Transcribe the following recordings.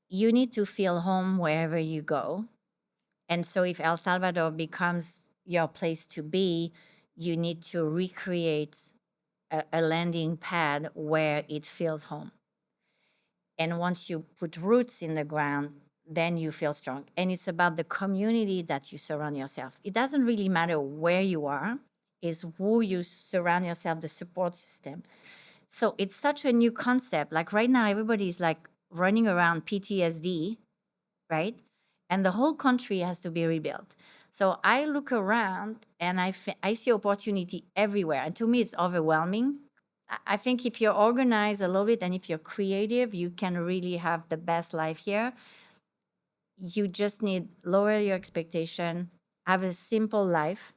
you need to feel home wherever you go. And so if El Salvador becomes your place to be, you need to recreate a landing pad where it feels home. And once you put roots in the ground, then you feel strong. And it's about the community that you surround yourself. It doesn't really matter where you are, it's who you surround yourself, the support system. So it's such a new concept. Like right now, everybody's like running around PTSD, right? And the whole country has to be rebuilt. So I look around and I see opportunity everywhere. And to me, it's overwhelming. I think if you're organized a little bit and if you're creative, you can really have the best life here. You just need lower your expectation, have a simple life.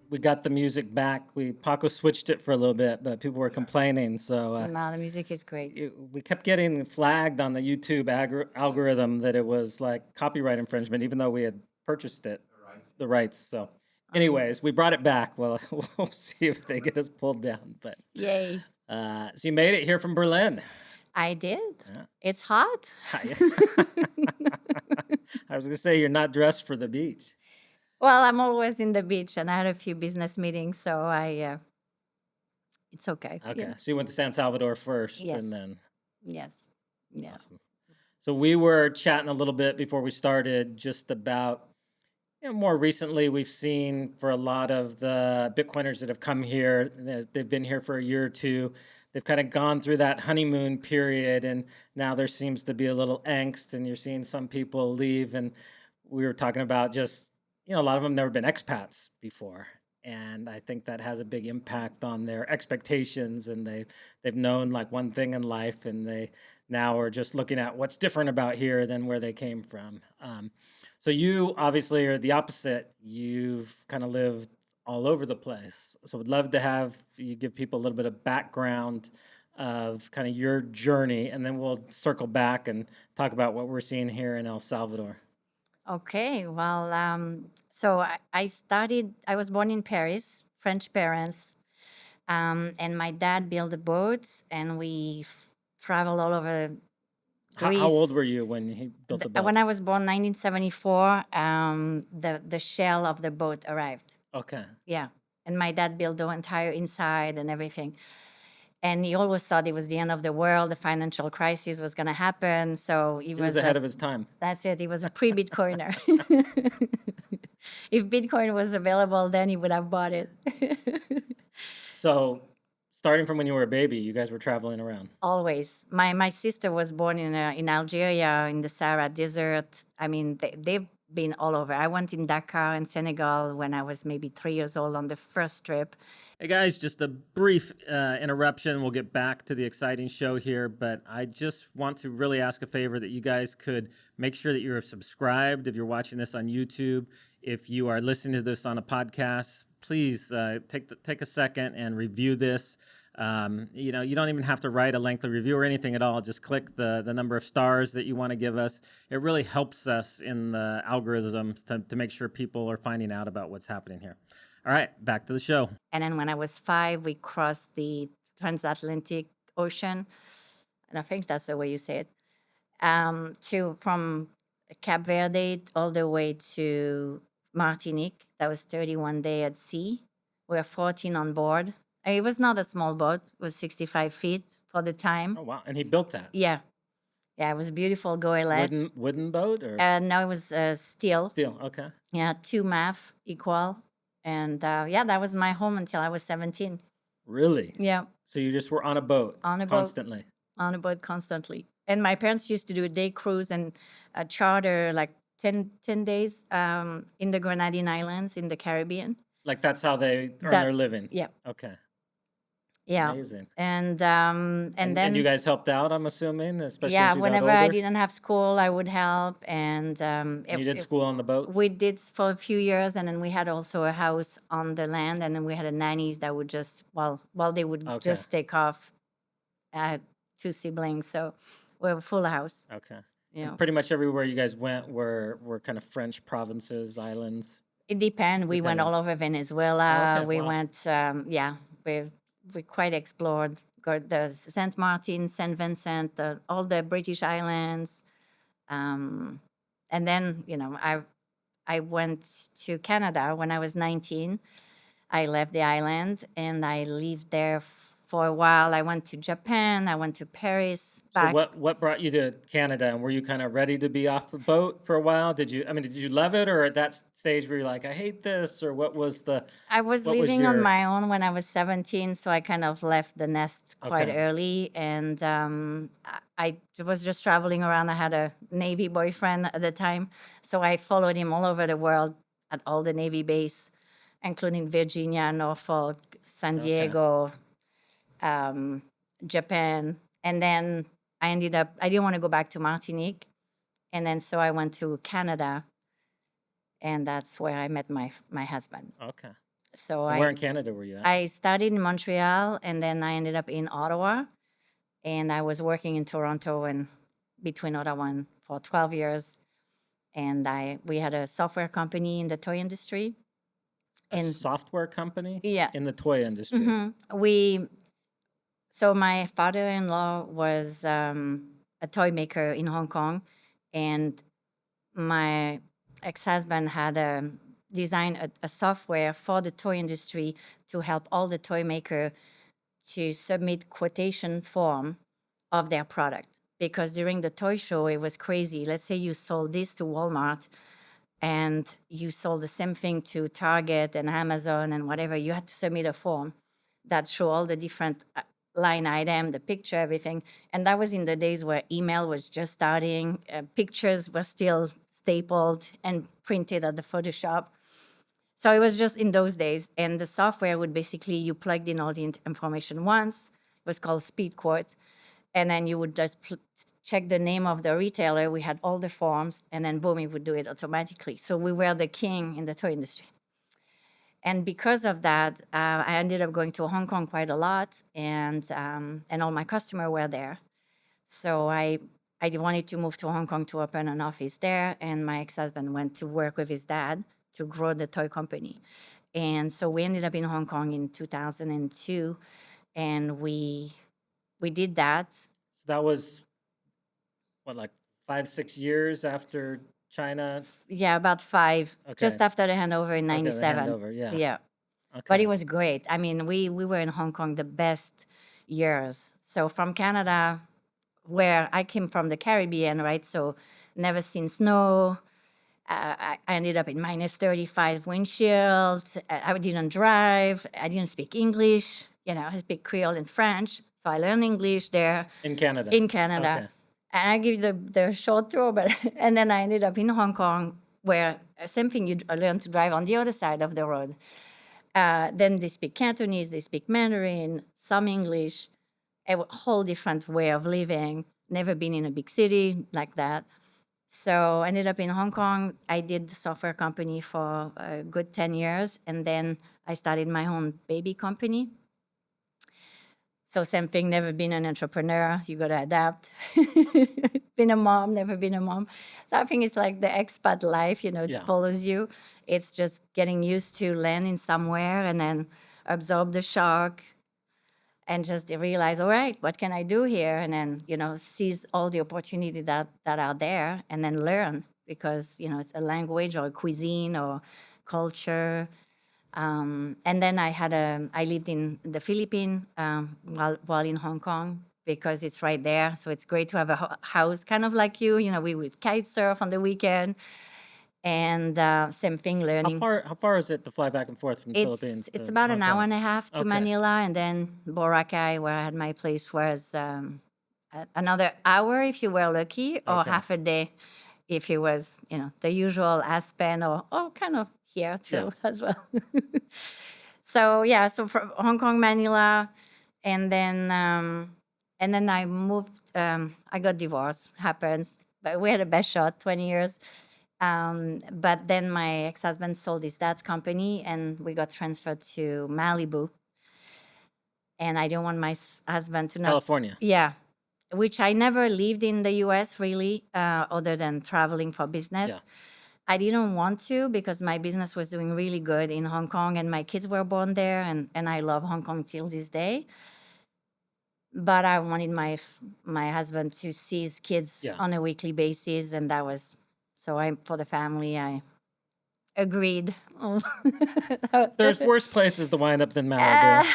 We got the music back. Paco switched it for a little bit, but people were complaining. So No, the music is great. we kept getting flagged on the YouTube algorithm that it was like copyright infringement, even though we had purchased it, the rights. So, anyways, we brought it back. Well, we'll see if they get us pulled down. But Yay. so you made it here from Berlin. I did. Yeah. It's hot. I was gonna say you're not dressed for the beach. Well, I'm always in the beach, and I had a few business meetings, so it's okay. Okay, Yeah. so you went to San Salvador first, Yes. and then Yes. Yeah. awesome. So we were chatting a little bit before we started, just about, more recently we've seen for a lot of the Bitcoiners that have come here, they've been here for a year or two. They've kind of gone through that honeymoon period, and now there seems to be a little angst, and you're seeing some people leave. And we were talking about just, a lot of them never been expats before. And I think that has a big impact on their expectations, and they've known like one thing in life, and they now are just looking at what's different about here than where they came from. So you obviously are the opposite. You've kind of lived all over the place. So would love to have you give people a little bit of background of kind of your journey, and then we'll circle back and talk about what we're seeing here in El Salvador. Okay. Well, so I was born in Paris, French parents, and my dad built the boats, and we traveled all over Greece. How old were you when he built the boat? When I was born, 1974, the shell of the boat arrived. Okay. Yeah. And my dad built the entire inside and everything. And he always thought it was the end of the world. The financial crisis was going to happen. So He was ahead of his time. That's it. He was a pre-Bitcoiner. If Bitcoin was available, then he would have bought it. So starting from when you were a baby, you guys were traveling around. Always. My sister was born in Algeria, in the Sahara Desert. I mean, they've been all over. I went in Dakar in Senegal when I was maybe 3 years old on the first trip. Hey guys, just a brief interruption. We'll get back to the exciting show here, but I just want to really ask a favor that you guys could make sure that you're subscribed if you're watching this on YouTube. If you are listening to this on a podcast, please take a second and review this. You don't even have to write a lengthy review or anything at all. Just click the number of stars that you want to give us. It really helps us in the algorithms to make sure people are finding out about what's happening here. All right, back to the show. And then when I was 5, we crossed the transatlantic ocean, and I think that's the way you say it, from Cape Verde all the way to Martinique. That was 31 days at sea. We were 14 on board. It was not a small boat. It was 65 feet for the time. Oh, wow. And he built that? Yeah. Yeah, it was a beautiful goélette. Wooden boat? Or? No, it was steel. Steel, okay. Yeah, 2 math equal. And that was my home until I was 17. Really? Yeah. So you just were on a boat constantly? On a boat constantly. And my parents used to do a day cruise and a charter like 10 days in the Grenadine Islands in the Caribbean. Like that's how they earn their living? Yeah. Okay. Yeah. Amazing. And And you then, guys helped out, I'm assuming, especially yeah, as you got whenever I older? didn't have school, I would help. And And you did school on the boat? we did for a few years, and then we had also a house on the land, and then we had a nannies that would just, while they would Okay. just take off. I had two siblings, so we're a full house. Okay. You And know, pretty much everywhere you guys went were kind of French provinces, islands, it depends. We went depending. all over Oh, Venezuela. okay. We Wow. went, yeah, we quite explored. Got the Saint Martin, Saint Vincent, all the British islands, um, and then I went to Canada when I was 19. I left the island and I lived there for a while. I went to Japan. I went to Paris So back. what brought you to Canada, and were you kind of ready to be off the boat for a while? Did you love it, or at that stage were you like, I hate this, or I was what was living on your my own when I was 17, so I kind of left the nest quite okay. early. And I was just traveling around. I had a Navy boyfriend at the time, so I followed him all over the world at all the Navy base, including Virginia, Norfolk, San Okay. Diego, um, Japan. And then I didn't want to go back to Martinique. And then so I went to Canada, and that's where I met my husband. Okay. So And where in Canada were you at? I studied in Montreal, and then I ended up in Ottawa, and I was working in Toronto and between Ottawa and for 12 years. And we had a software company in the toy industry. A And software company yeah, in the toy industry. we so my father-in-law was a toy maker in Hong Kong, and my ex-husband had designed a software for the toy industry to help all the toy maker to submit quotation form of their product, because during the toy show it was crazy. Let's say you sold this to Walmart and you sold the same thing to Target and Amazon and whatever. You had to submit a form that show all the different line item, the picture, everything. And that was in the days where email was just starting. Pictures were still stapled and printed at the Photoshop. So it was just in those days. And the software would basically, you plugged in all the information once. It was called Speed Quote. And then you would just check the name of the retailer. We had all the forms, and then boom, it would do it automatically. So we were the king in the toy industry. And because of that, I ended up going to Hong Kong quite a lot, and all my customers were there. So I wanted to move to Hong Kong to open an office there, and my ex-husband went to work with his dad to grow the toy company. And so we ended up in Hong Kong in 2002, and we did that. So that was what, like 5, 6 years after China? Yeah, about five, Okay. just after the handover in Okay, the 97. handover, yeah. Yeah. But Okay. it was great. I mean, we were in Hong Kong the best years. So from Canada, where I came from the Caribbean, right? So never seen snow. I ended up in minus 35 windshield. I didn't drive. I didn't speak English. I speak Creole and French. So I learned English there In Canada. in Canada. Okay. And I give the short tour, but and then I ended up in Hong Kong, where same thing, you learn to drive on the other side of the road. Then they speak Cantonese, they speak Mandarin, some English, a whole different way of living. Never been in a big city like that. So I ended up in Hong Kong. I did the software company for a good 10 years, and then I started my own baby company. So same thing, never been an entrepreneur. You got to adapt. Been a mom, never been a mom. So I think it's like the expat life, it Yeah. follows you. It's just getting used to landing somewhere and then absorb the shock and just realize, all right, what can I do here? And then, seize all the opportunity that are there and then learn, because, it's a language or a cuisine or culture. And then I lived in the Philippines while in Hong Kong, because it's right there. So it's great to have a house kind of like you. We would kite surf on the weekend, and same thing, learning. How far is it to fly back and forth from the It's Philippines it's to about Hong an hour Kong? and a half to Okay. Manila, and then Boracay, where I had my place, was another hour if you were lucky, or Okay. half a day if it was, the usual Aspen or kind of here Yeah. too as well. So yeah, so from Hong Kong, Manila, and then I moved. I got divorced. Happens, but we had a best shot. 20 years. But then my ex-husband sold his dad's company, and we got transferred to Malibu. And I didn't want my husband to not. California. Yeah, which I never lived in the U.S. really, other than traveling for Yeah. business. I didn't want to because my business was doing really good in Hong Kong, and my kids were born there, and I love Hong Kong till this day. But I wanted my husband to see his kids Yeah. on a weekly basis, and that was so. I for the family, I agreed. There's worse places to wind up than Uh, Malibu.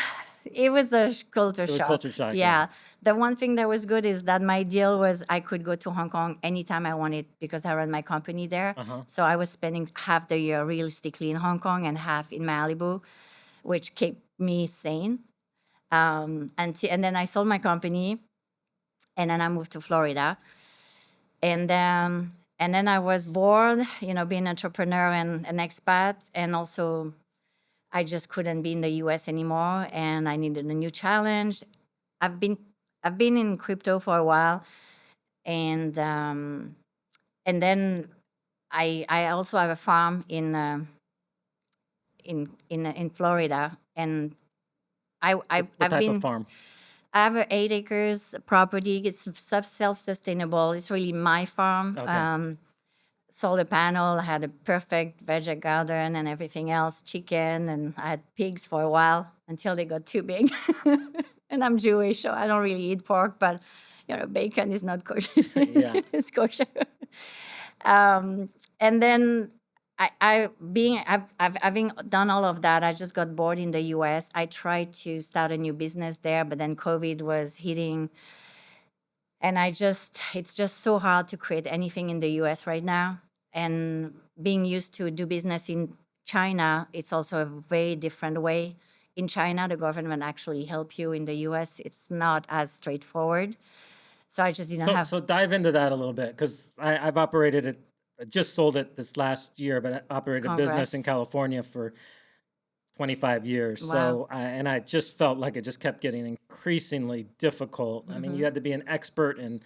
it was a culture It was shock. culture shock. Yeah. Yeah. The one thing that was good is that my deal was I could go to Hong Kong anytime I wanted because I run my company there. Uh-huh. So I was spending half the year realistically in Hong Kong and half in Malibu, which kept me sane. And then I sold my company, and then I moved to Florida. And then I was bored, being an entrepreneur and an expat, and also I just couldn't be in the U.S. anymore, and I needed a new challenge. I've been I've been in crypto for a while, and then I also have a farm in Florida, and What I've type of been farm? I have a 8 acres property. It's self-sustainable. It's really my farm. Okay. Solar panel. I had a perfect veggie garden and everything else. Chicken, and I had pigs for a while until they got too big. And I'm Jewish, so I don't really eat pork, but bacon is not kosher. Yeah. It's kosher. And then having done all of that, I just got bored in the U.S. I tried to start a new business there, but then COVID was hitting, and it's just so hard to create anything in the U.S. right now. And being used to do business in China, it's also a very different way. In China, the government actually help you. In the U.S., it's not as straightforward. So I just didn't So, have so dive into that a little bit because I've operated it. I just sold it this last year, but I operated a business in congrats. California for 25 years. Wow. And I just felt like it just kept getting increasingly difficult. I mean, Hmm. you had to be an expert in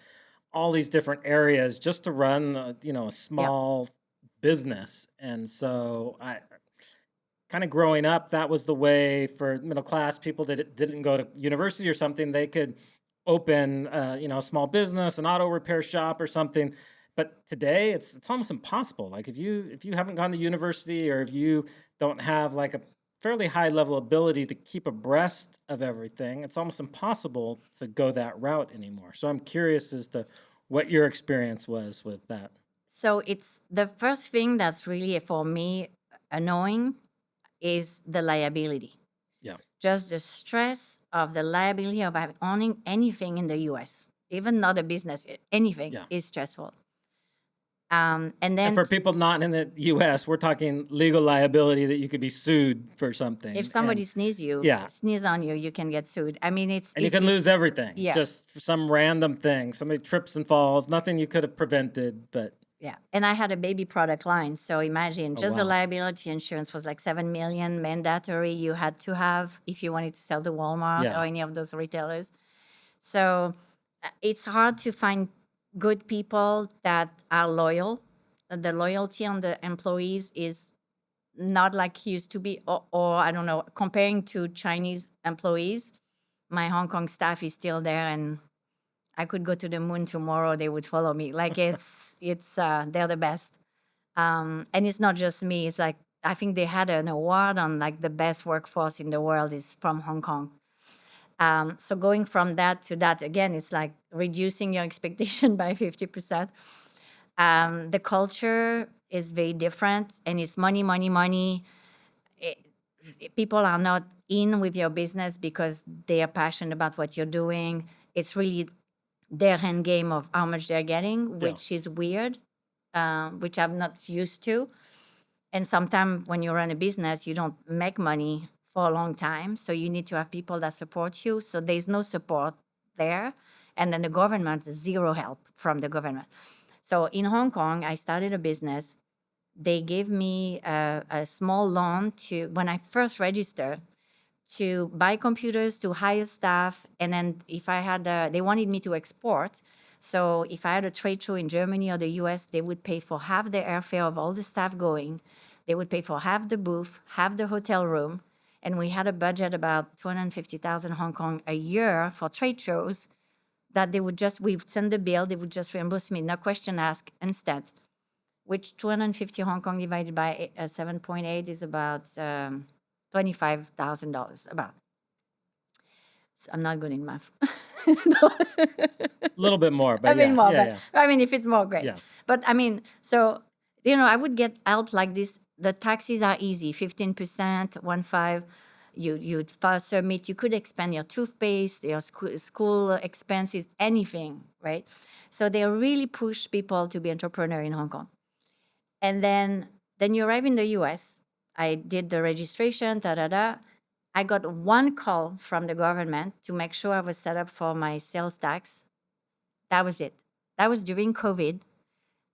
all these different areas just to run, a Yep. small business. And so I kind of growing up, that was the way for middle class people that didn't go to university or something. They could open, a small business, an auto repair shop or something. But today, it's almost impossible. Like if you haven't gone to university or if you don't have like a fairly high level ability to keep abreast of everything, it's almost impossible to go that route anymore. So I'm curious as to what your experience was with that. So it's the first thing that's really for me annoying is the liability. Yeah, Just the stress of the liability of owning anything in the US, even not a business, anything yeah. is stressful. And And then for people not in the US, we're talking legal liability that you could be sued for if something. somebody And sneeze yeah, on you, you can get sued. I mean, and you it's can just, lose everything yeah, just for some random thing. Somebody trips and falls, nothing you could have prevented, but yeah. And I had a baby product line. So imagine oh just the wow. liability insurance was like 7 million mandatory you had to have if you wanted to sell to Walmart Yeah. or any of those retailers. So it's hard to find good people that are loyal. The loyalty on the employees is not like it used to be, or I don't know, comparing to Chinese employees, my Hong Kong staff is still there, and I could go to the moon tomorrow, they would follow me. Like they're the best. And it's not just me. It's like I think they had an award on like the best workforce in the world is from Hong Kong. So going from that to that again, it's like reducing your expectation by 50%. The culture is very different, and it's money, money, money. It, People are not in with your business because they are passionate about what you're doing. It's really their end game of how much they're getting, Yeah. which is weird, which I'm not used to. And sometimes when you run a business, you don't make money for a long time. So you need to have people that support you. So there's no support there. And then the government, zero help from the government. So in Hong Kong, I started a business. They gave me a small loan to when I first registered. to buy computers, to hire staff, and then if I had, they wanted me to export. So if I had a trade show in Germany or the US, they would pay for half the airfare of all the staff going. They would pay for half the booth, half the hotel room, and we had a budget about 250,000 Hong Kong a year for trade shows that they would just, we would send the bill, they would just reimburse me, no question asked, instant, which 250 Hong Kong divided by 7.8 is about $25,000, about. So I'm not good in math. A little bit more, I but mean yeah, more, yeah, but yeah, I mean if it's more, great. yeah. But I mean, so I would get help like this. The taxes are easy, 15%, 1.5. You'd first submit. You could expand your toothpaste, your school expenses, anything, right? So they really push people to be entrepreneur in Hong Kong. And then you arrive in the US. I did the registration, da da da. I got one call from the government to make sure I was set up for my sales tax. That was it. That was during COVID.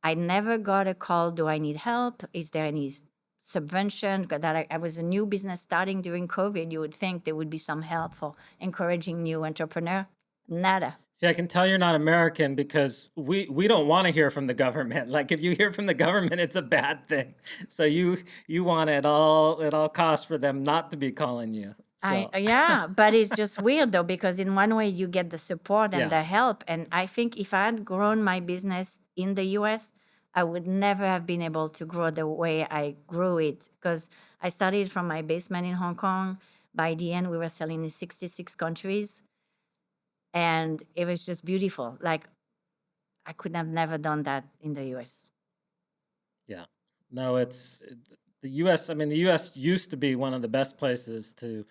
I never got a call. Do I need help? Is there any subvention? That I was a new business starting during COVID. You would think there would be some help for encouraging new entrepreneur. Nada. See, I can tell you're not American because we don't want to hear from the government. Like if you hear from the government, it's a bad thing. So you want it all at all costs for them not to be calling you. So Yeah, but it's just weird though, because in one way you get the support and yeah, the help. And I think if I had grown my business in the US, I would never have been able to grow the way I grew it, because I started from my basement in Hong Kong. By the end, we were selling in 66 countries, and it was just beautiful. Like I could have never done that in the US. yeah. No, the U.S. I mean, the U.S. used to be one of the best places to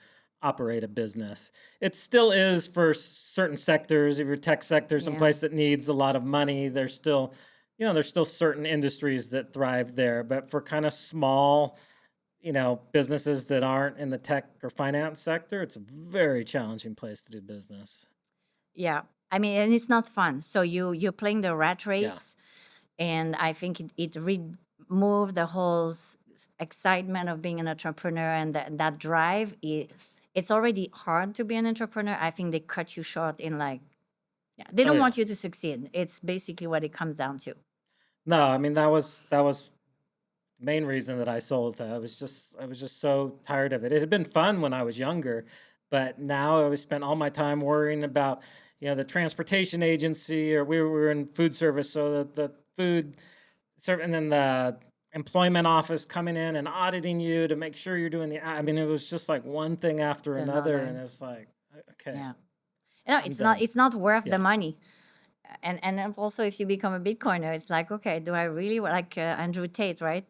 operate a business. It still is for certain sectors. If your tech sector, some Yeah. place that needs a lot of money, there's still, there's still certain industries that thrive there. But for kind of small, businesses that aren't in the tech or finance sector, it's a very challenging place to do business. Yeah. I mean, and it's not fun. So you're playing the rat Yeah. race, and I think it removed the whole excitement of being an entrepreneur, and that drive. It's already hard to be an entrepreneur. I think they cut you short in like, yeah, they Oh don't yeah. want you to succeed. It's basically what it comes down to. No, I mean that was main reason that I sold. I was just so tired of it. It had been fun when I was younger, but now I was spent all my time worrying about, the transportation agency, or we were in food service, so the food serve, and then the employment office coming in and auditing you to make sure you're doing I mean, it was just like one thing after another, Another, and it's like, okay, yeah. No, I'm it's not. done. It's not worth the Yeah, money. And then also, if you become a Bitcoiner, it's like, okay, do I really like Andrew Tate, right?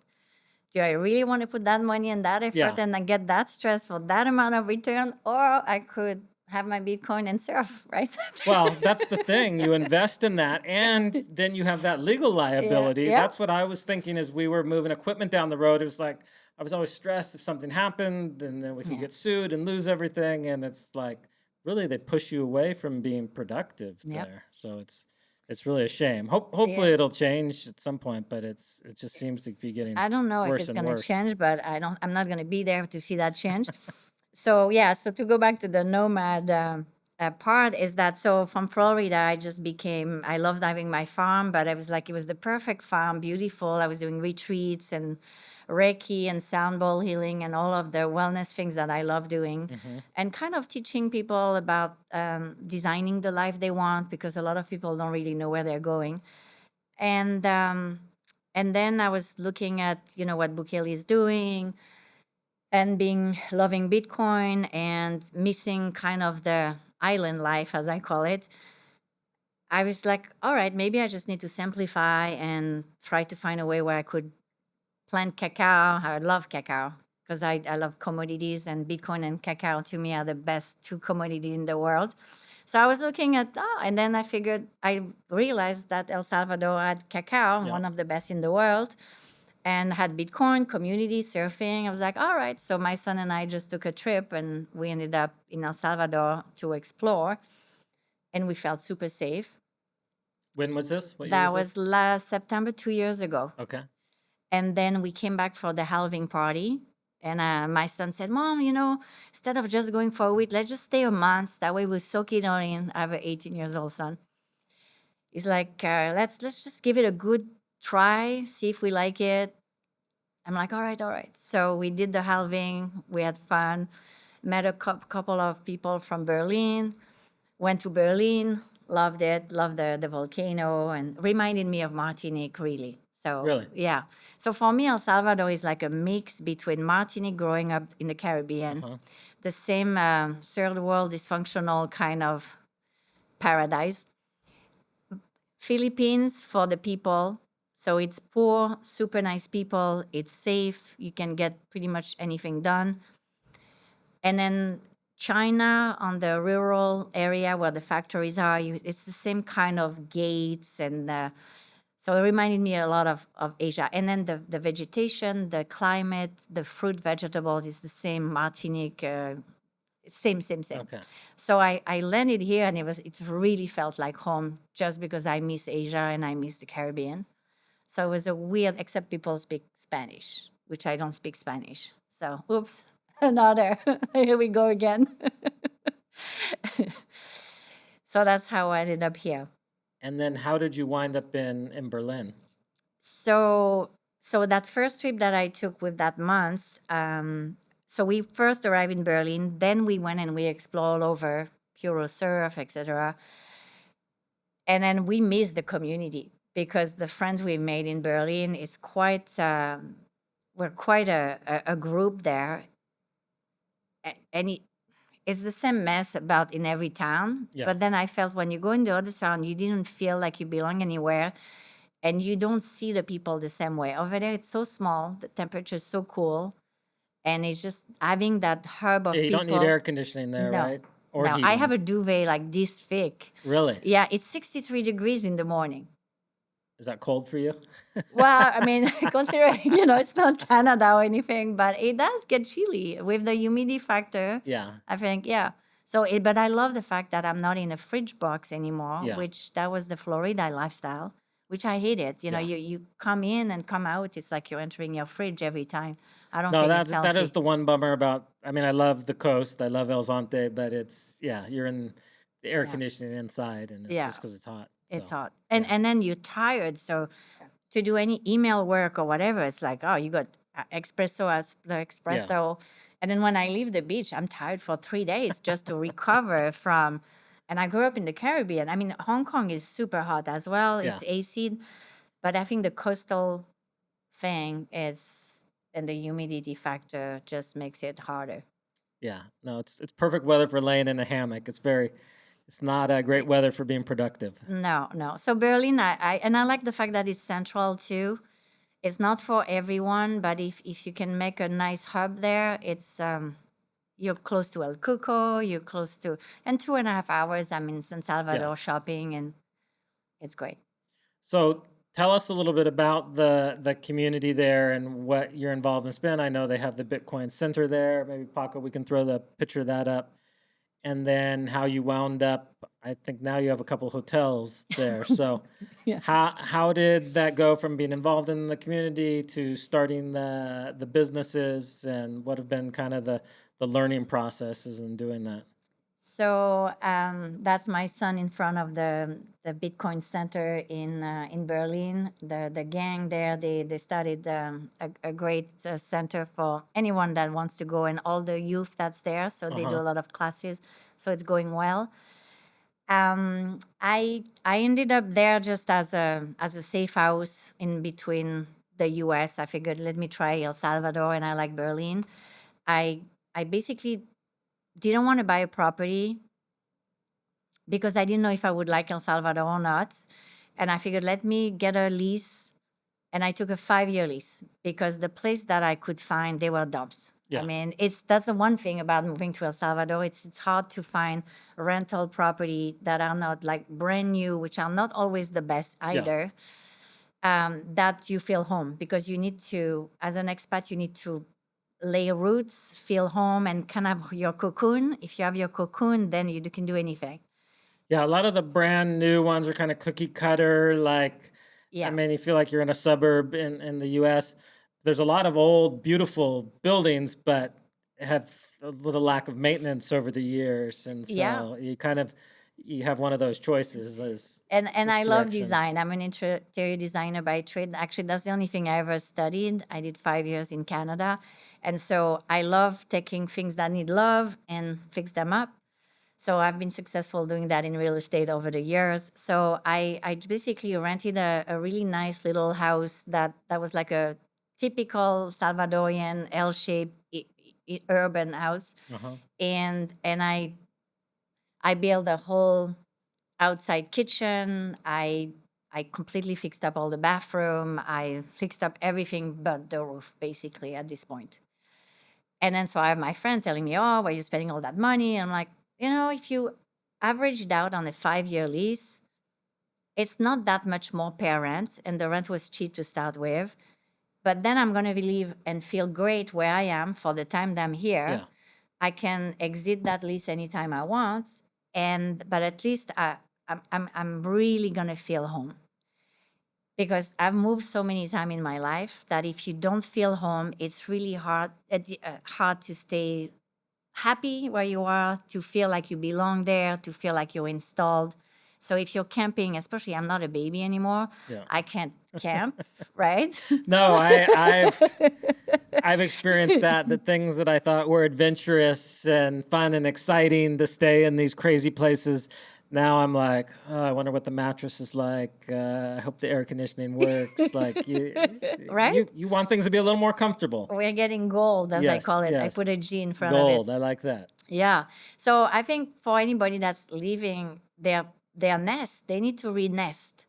Do I really want to put that money and that effort yeah. and then get that stress for that amount of return? Or I could have my Bitcoin and surf, right? Well, that's the thing. You invest in that, and then you have that legal Yeah, liability. yeah, That's what I was thinking as we were moving equipment down the road. It was like I was always stressed if something happened, and then we could yeah, get sued and lose everything. And it's like really they push you away from being productive yep. there. So it's really a shame. Yeah. Hopefully it'll change at some point, but it just seems to be getting I don't know if worse it's and gonna worse. change, but I'm not gonna be there to see that change. So yeah, so to go back to the nomad part is that, so from Florida, I loved having my farm, but I was like, it was the perfect farm, beautiful. I was doing retreats and Reiki and sound bowl healing and all of the wellness things that I love doing, Hmm. and kind of teaching people about designing the life they want, because a lot of people don't really know where they're going. And then I was looking at what Bukele is doing, and being loving Bitcoin and missing kind of the island life, as I call it. I was like, all right, maybe I just need to simplify and try to find a way where I could plant cacao. I love cacao because I love commodities, and Bitcoin and cacao to me are the best two commodities in the world. So I was looking at, and then I realized that El Salvador had cacao, Yeah. one of the best in the world, and had Bitcoin, community, surfing. I was like, all right. So my son and I just took a trip, and we ended up in El Salvador to explore, and we felt super safe. When was this? What year That was this? was last September, 2 years ago. Okay. And then we came back for the halving party. And my son said, Mom, instead of just going for a week, let's just stay a month. That way we'll soak it all in. I have an 18 years old son. He's like, let's just give it a good try, see if we like it. I'm like, all right, all right. So we did the halving. We had fun. Met a couple of people from Berlin. Went to Berlin. Loved it. Loved the volcano, and reminded me of Martinique, really. So Really? yeah. So for me, El Salvador is like a mix between Martinique, growing up in the Caribbean, Uh-huh. the same third world dysfunctional kind of paradise. Philippines for the people. So it's poor, super nice people. It's safe. You can get pretty much anything done. And then China on the rural area where the factories are, it's the same kind of gates. And so it reminded me a lot of Asia. And then the vegetation, the climate, the fruit, vegetables is the same Martinique, same. Okay. So I landed here and it really felt like home just because I miss Asia and I miss the Caribbean. So it was a weird, except people speak Spanish, which I don't speak Spanish. So oops, another. Here we go again. So that's how I ended up here. And then how did you wind up in Berlin? So that first trip that I took with that month, so we first arrived in Berlin, then we went and we explored all over Puro Surf, etc. And then we missed the community because the friends we made in Berlin, it's quite we're quite a group there, and it's the same mess about in every town. Yeah. But then I felt when you go in the other town, you didn't feel like you belong anywhere, and you don't see the people the same way. Over there, it's so small, the temperature is so cool, and it's just having that hub Yeah, of you don't need air people. conditioning there, No, right? Or no, I have heating. a duvet like this thick. Really? Yeah, it's 63 degrees in the morning. Is that cold for you? Well, I mean, considering, it's not Canada or anything, but it does get chilly with the humidity factor. Yeah. I think, yeah. So, but I love the fact that I'm not in a fridge box anymore, Yeah. which that was the Florida lifestyle, which I hated. Yeah. You come in and come out, it's like you're entering your fridge every time. I don't No, think it's that is healthy. the one bummer about. I mean, I love the coast. I love El Zante, but it's yeah, you're in the air Yeah, conditioning inside, and it's yeah, just because it's hot. it's So hot, yeah, and then you're tired. So to do any email work or whatever, it's like, oh, you got the yeah, espresso. And then when I leave the beach, I'm tired for 3 days just to recover from. And I grew up in the Caribbean. I mean, Hong Kong is super hot as well. yeah, It's AC, but I think the coastal thing is, and the humidity factor just makes it harder. yeah. No, it's perfect weather for laying in a hammock. It's not a great weather for being productive. No, no. So Berlin, I like the fact that it's central too. It's not for everyone, but if you can make a nice hub there, it's you're close to El Cuco, you're close to, and 2.5 hours. I'm in San Yeah. Salvador shopping, and it's great. So tell us a little bit about the community there and what your involvement's been. I know they have the Bitcoin Center there. Maybe Paco, we can throw the picture of that up. And then how you wound up. I think now you have a couple hotels there. So Yeah. how did that go from being involved in the community to starting the businesses, and what have been kind of the learning processes in doing that? So that's my son in front of the Bitcoin Center in Berlin. The gang there, they started a great center for anyone that wants to go and all the youth that's there. So they do Uh-huh. a lot of classes. So it's going well. I ended up there just as a safe house in between the U.S. I figured let me try El Salvador, and I like Berlin. I I basically didn't want to buy a property because I didn't know if I would like El Salvador or not. And I figured, let me get a lease. And I took a 5-year lease because the place that I could find, they were dumps. I Yeah. mean, that's the one thing about moving to El Salvador. It's hard to find rental property that are not like brand new, which are not always the best Yeah. either. That you feel home because you need to, as an expat, you need to lay roots, feel home, and kind of your cocoon. If you have your cocoon, then you can do anything. Yeah, a lot of the brand new ones are kind of cookie cutter, like I Yeah. mean, you feel like you're in a suburb in the US. there's a lot of old, beautiful buildings, but have with a lack of maintenance over the years, and Yeah. so you have one of those choices as And I which love direction. design. I'm an interior designer by trade. Actually, that's the only thing I ever studied. I did 5 years in Canada. And so I love taking things that need love and fix them up. So I've been successful doing that in real estate over the years. So I basically rented a really nice little house that was like a typical Salvadorian L-shaped urban house. Uh-huh. And I built a whole outside kitchen. I completely fixed up all the bathroom. I fixed up everything but the roof, basically, at this point. And then so I have my friend telling me, "Oh, why are you spending all that money?" I'm like, if you average it out on a 5-year lease, it's not that much more per rent, and the rent was cheap to start with. But then I'm gonna leave and feel great where I am for the time that I'm here. Yeah. I can exit that lease anytime I want, but at least I'm really gonna feel home, because I've moved so many times in my life that if you don't feel home, it's really hard to stay happy where you are, to feel like you belong there, to feel like you're installed. So if you're camping, especially I'm not a baby anymore, Yeah. I can't camp, right? No, I've experienced that. The things that I thought were adventurous and fun and exciting to stay in these crazy places. Now I'm like, oh, I wonder what the mattress is like. I hope the air conditioning works. Like Right? you want things to be a little more comfortable. We're getting gold, as I Yes, call it. I yes. put a G in front of it. Gold. I like that. Yeah. So I think for anybody that's leaving their nest, they need to re-nest.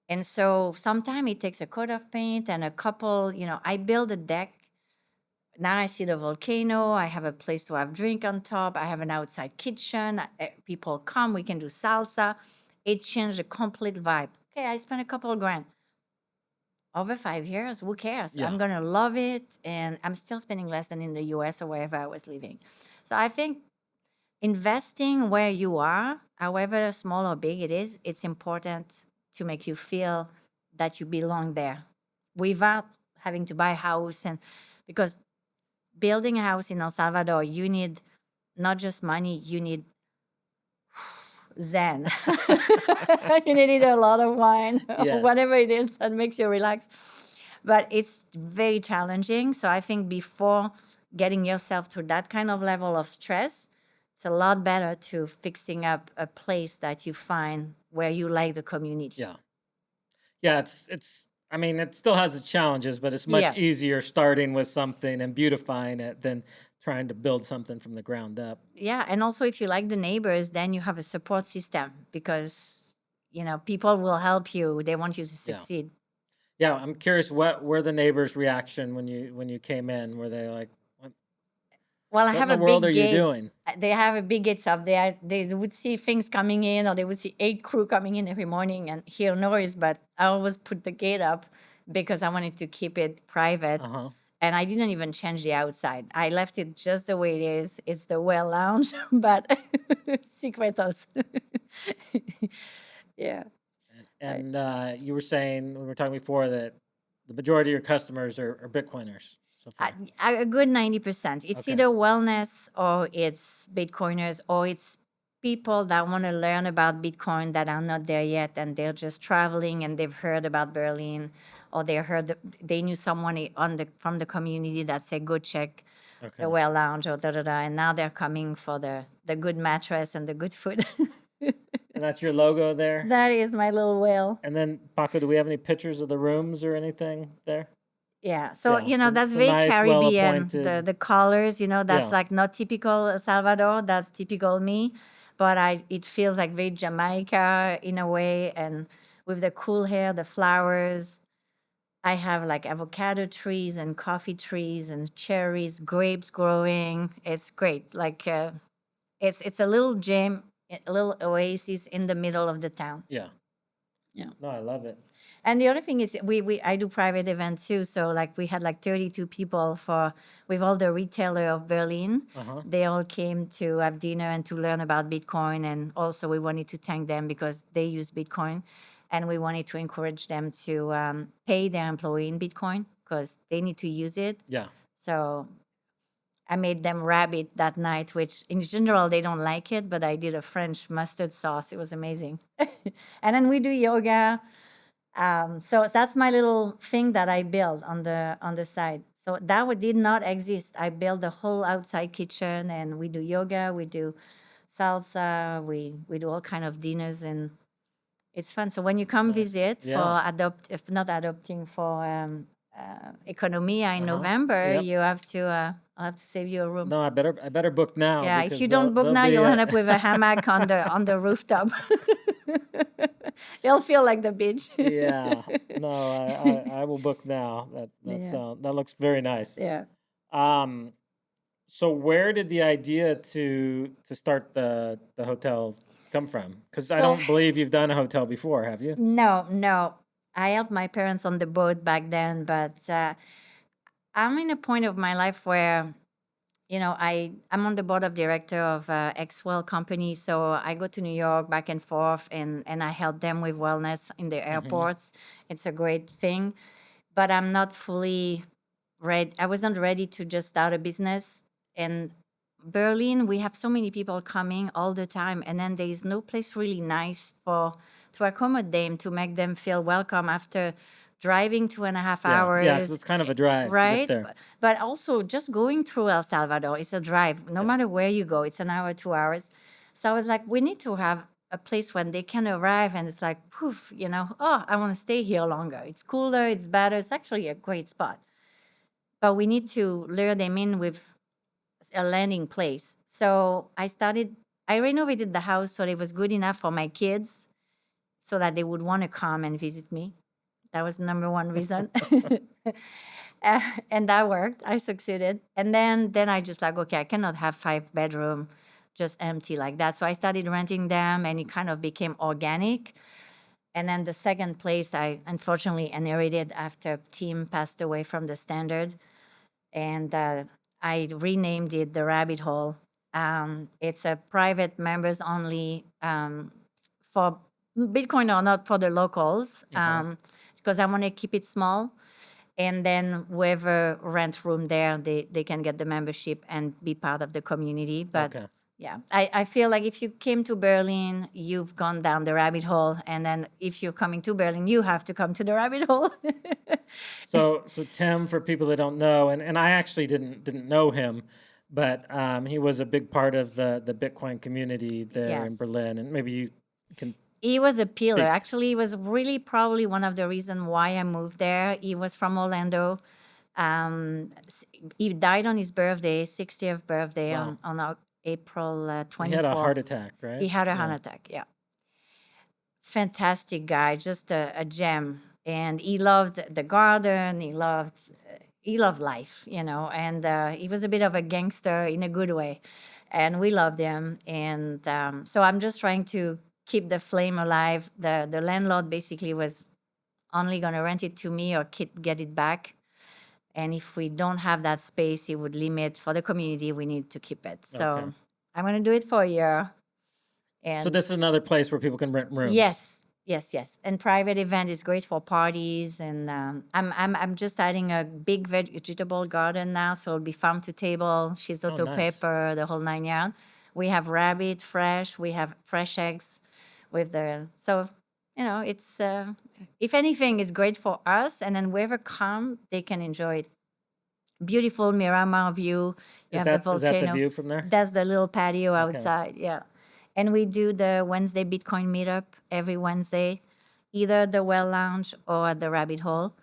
And so sometimes it takes a coat of paint and a couple, I build a deck. Now I see the volcano. I have a place to have drink on top. I have an outside kitchen. People come, we can do salsa. It changed the complete vibe. Okay, I spent a couple of grand. Over 5 years, who cares? I'm Yeah. gonna love it, and I'm still spending less than in the US or wherever I was living. So I think investing where you are, however small or big it is, it's important to make you feel that you belong there without having to buy a house. And because building a house in El Salvador, you need not just money, you need zen. You need a lot of wine or Yes. whatever it is that makes you relax. But it's very challenging. So I think before getting yourself to that kind of level of stress, it's a lot better to fixing up a place that you find where you like the community. Yeah. Yeah, it's I mean, it still has its challenges, but it's much Yeah. easier starting with something and beautifying it than trying to build something from the ground up. Yeah. And also, if you like the neighbors, then you have a support system because, people will help you. They want you to Yeah. succeed. Yeah, I'm curious what were the neighbors' reaction when you came in? Were they like, Well, I what in have the a world are big you gate. doing? They have a big gate, so they would see things coming in, or they would see 8 crew coming in every morning and hear noise. But I always put the gate up because I wanted to keep it private. Uh-huh. And I didn't even change the outside. I left it just the way it is. It's the well lounge, but secretos. Yeah. I- You were saying when we were talking before that the majority of your customers are Bitcoiners so far. A good 90%. It's Okay. either wellness or it's Bitcoiners or it's people that want to learn about Bitcoin that are not there yet and they're just traveling and they've heard about Berlin, or they knew someone from the community that said go check the Okay. well lounge or da da da, and now they're coming for the good mattress and the good food. And that's your logo there. That is my little whale. And then Paco, do we have any pictures of the rooms or anything there? Yeah, so Yeah, so that's so very nice, well Caribbean. The appointed. the colors, that's Yeah. like not typical Salvador. That's typical me, but it feels like very Jamaica in a way, and with the cool hair, the flowers. I have like avocado trees and coffee trees and cherries, grapes growing. It's great. Like it's a little gem, a little oasis in the middle of the town. Yeah. Yeah. No, I love it. And the other thing is I do private events too. So like we had like 32 people with all the retailer of Berlin. Uh-huh. They all came to have dinner and to learn about Bitcoin. And also we wanted to thank them because they use Bitcoin. And we wanted to encourage them to pay their employee in Bitcoin. because they need to use it. Yeah. So I made them rabbit that night, which in general they don't like it, but I did a French mustard sauce. It was amazing. And then we do yoga. So that's my little thing that I built on the side. So did not exist. I built the whole outside kitchen, and we do yoga, we do salsa, we do all kind of dinners, and it's fun. So when you come Nice. visit Yeah. for if not adopting for Economia in Uh-huh. November, Yep. you have to. I'll have to save you a room. No, I better book now Yeah, if because you don't book they'll now, be you'll end up with a hammock on the rooftop. It'll feel like the beach. yeah. No, I will book now. Yeah, That looks very nice. yeah. Um, so where did the idea to start the hotel come from? Because I So don't believe you've done a hotel before, have you? no, no. I helped my parents on the boat back then, but I'm in a point of my life where I'm on the board of director of Xwell company, so I go to New York back and forth, and I help them with wellness in the Hmm. airports. It's a great thing, but I'm not fully ready. I was not ready to just start a business. And Berlin, we have so many people coming all the time, and then there is no place really nice for to accommodate them, to make them feel welcome after driving 2.5 Yeah, yeah. Because hours, it's kind of a drive to get right? there. But also just going through El Salvador, it's a drive. No Yeah. matter where you go, it's an hour, 2 hours. So I was like, we need to have a place when they can arrive and it's like, poof, oh, I want to stay here longer. It's cooler, it's better. It's actually a great spot. But we need to lure them in with a landing place. So I renovated the house so it was good enough for my kids so that they would want to come and visit me. That was the number one reason. And that worked. I succeeded. And then I just like, okay, I cannot have 5 bedroom just empty like that. So I started renting them and it kind of became organic. And then the second place I unfortunately inherited after Tim passed away from the standard. And I renamed it the Rabbit Hole. It's a private members only for Bitcoin or not for the locals Uh-huh. because I want to keep it small. And then whoever rent room there, they can get the membership and be part of the community. But Okay. yeah, I feel like if you came to Berlin, you've gone down the rabbit hole. And then if you're coming to Berlin, you have to come to the rabbit hole. So Tim, for people that don't know, and I actually didn't know him, but he was a big part of the Bitcoin community there in Yes. Berlin, and maybe you can He was a pillar. speak. Actually, he was really probably one of the reasons why I moved there. He was from Orlando. S- he died on his birthday, 60th birthday Wow, on April he had a heart 24th. attack, right? He had a Yeah. heart attack. Yeah. Fantastic guy, just a gem. And he loved the garden. He loved life, and he was a bit of a gangster in a good way. And we loved him. And so I'm just trying to keep the flame alive. The landlord basically was only going to rent it to me or get it back. And if we don't have that space, he would limit for the community. We need to keep it. Okay. So I'm going to do it for a year. So And this is another place where people can rent rooms. yes, yes, yes. And private event is great for parties. And I'm just adding a big vegetable garden now, so it'll be farm to table, Oh, shisoto nice. pepper, the whole 9 yards. We have rabbit fresh. We have fresh eggs with the so it's if anything, it's great for us. And then whoever come, they can enjoy it. Beautiful Miramar view. You Is have the that the volcano. view from there? That's the little patio Okay. outside. Yeah. And we do the Wednesday Bitcoin meetup every Wednesday, either at the Well Lounge or at the Rabbit Hole.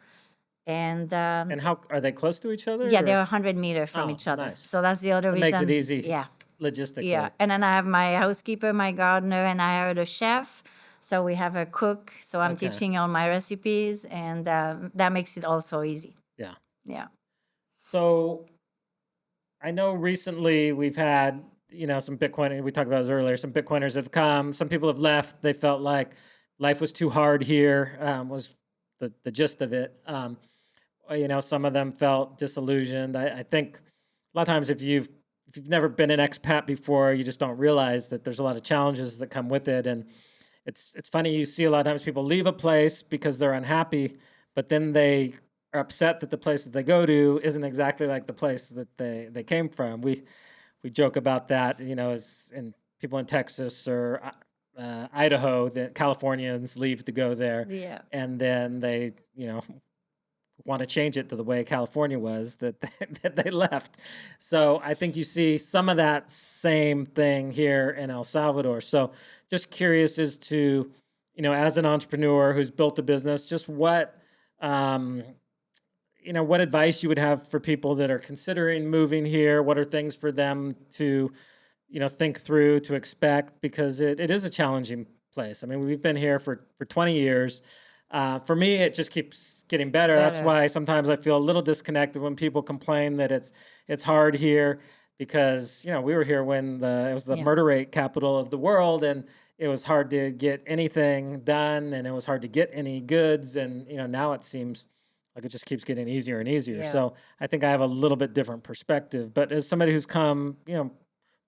And And how are they close to each yeah, other they're or? 100 meters from Oh, each other. nice. So that's the other That makes it reason. easy Yeah. Yeah. logistically. And then I have my housekeeper, my gardener, and I hired a chef. So we have a cook. So I'm Okay. teaching all my recipes, and that makes it also easy. Yeah. Yeah. So I know recently we've had, some Bitcoin, we talked about this earlier, some Bitcoiners have come, some people have left. They felt like life was too hard here, was the gist of it. Some of them felt disillusioned. I think a lot of times if you've never been an expat before, you just don't realize that there's a lot of challenges that come with it. And it's funny, you see a lot of times people leave a place because they're unhappy, but then they are upset that the place that they go to isn't exactly like the place that they came from. We joke about that, as in people in Texas or Idaho, that Californians leave to go there, Yeah. and then they, want to change it to the way California was that that they left. So I think you see some of that same thing here in El Salvador. So just curious as to, as an entrepreneur who's built a business, just um, what advice you would have for people that are considering moving here. What are things for them to, think through, to expect, because it is a challenging place. I mean, we've been here for 20 years. For me, it just keeps getting better. That's Better. why sometimes I feel a little disconnected when people complain that it's hard here, because we were here when it was the Yeah. murder rate capital of the world, and it was hard to get anything done, and it was hard to get any goods, and now it seems like it just keeps getting easier and easier. Yeah. So I think I have a little bit different perspective. But as somebody who's come,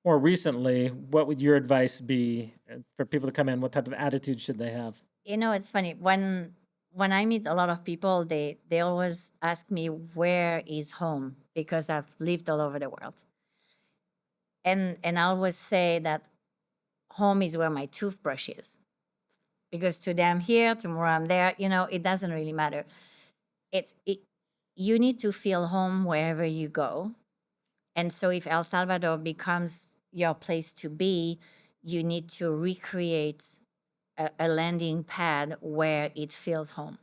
more recently, what would your advice be for people to come in? What type of attitude should they have? It's funny when I meet a lot of people, they always ask me where is home because I've lived all over the world, and I always say that home is where my toothbrush is, because today I'm here, tomorrow I'm there. It doesn't really matter. It's it. You need to feel home wherever you go, and so if El Salvador becomes your place to be, you need to recreate a landing pad where it feels home.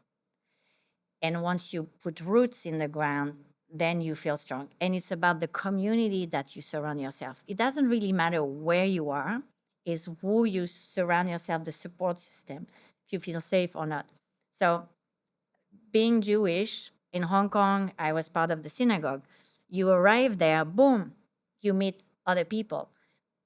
And once you put roots in the ground, then you feel strong. And it's about the community that you surround yourself. It doesn't really matter where you are, it's who you surround yourself, the support system, if you feel safe or not. So, being Jewish in Hong Kong, I was part of the synagogue. You arrive there, boom, you meet other people.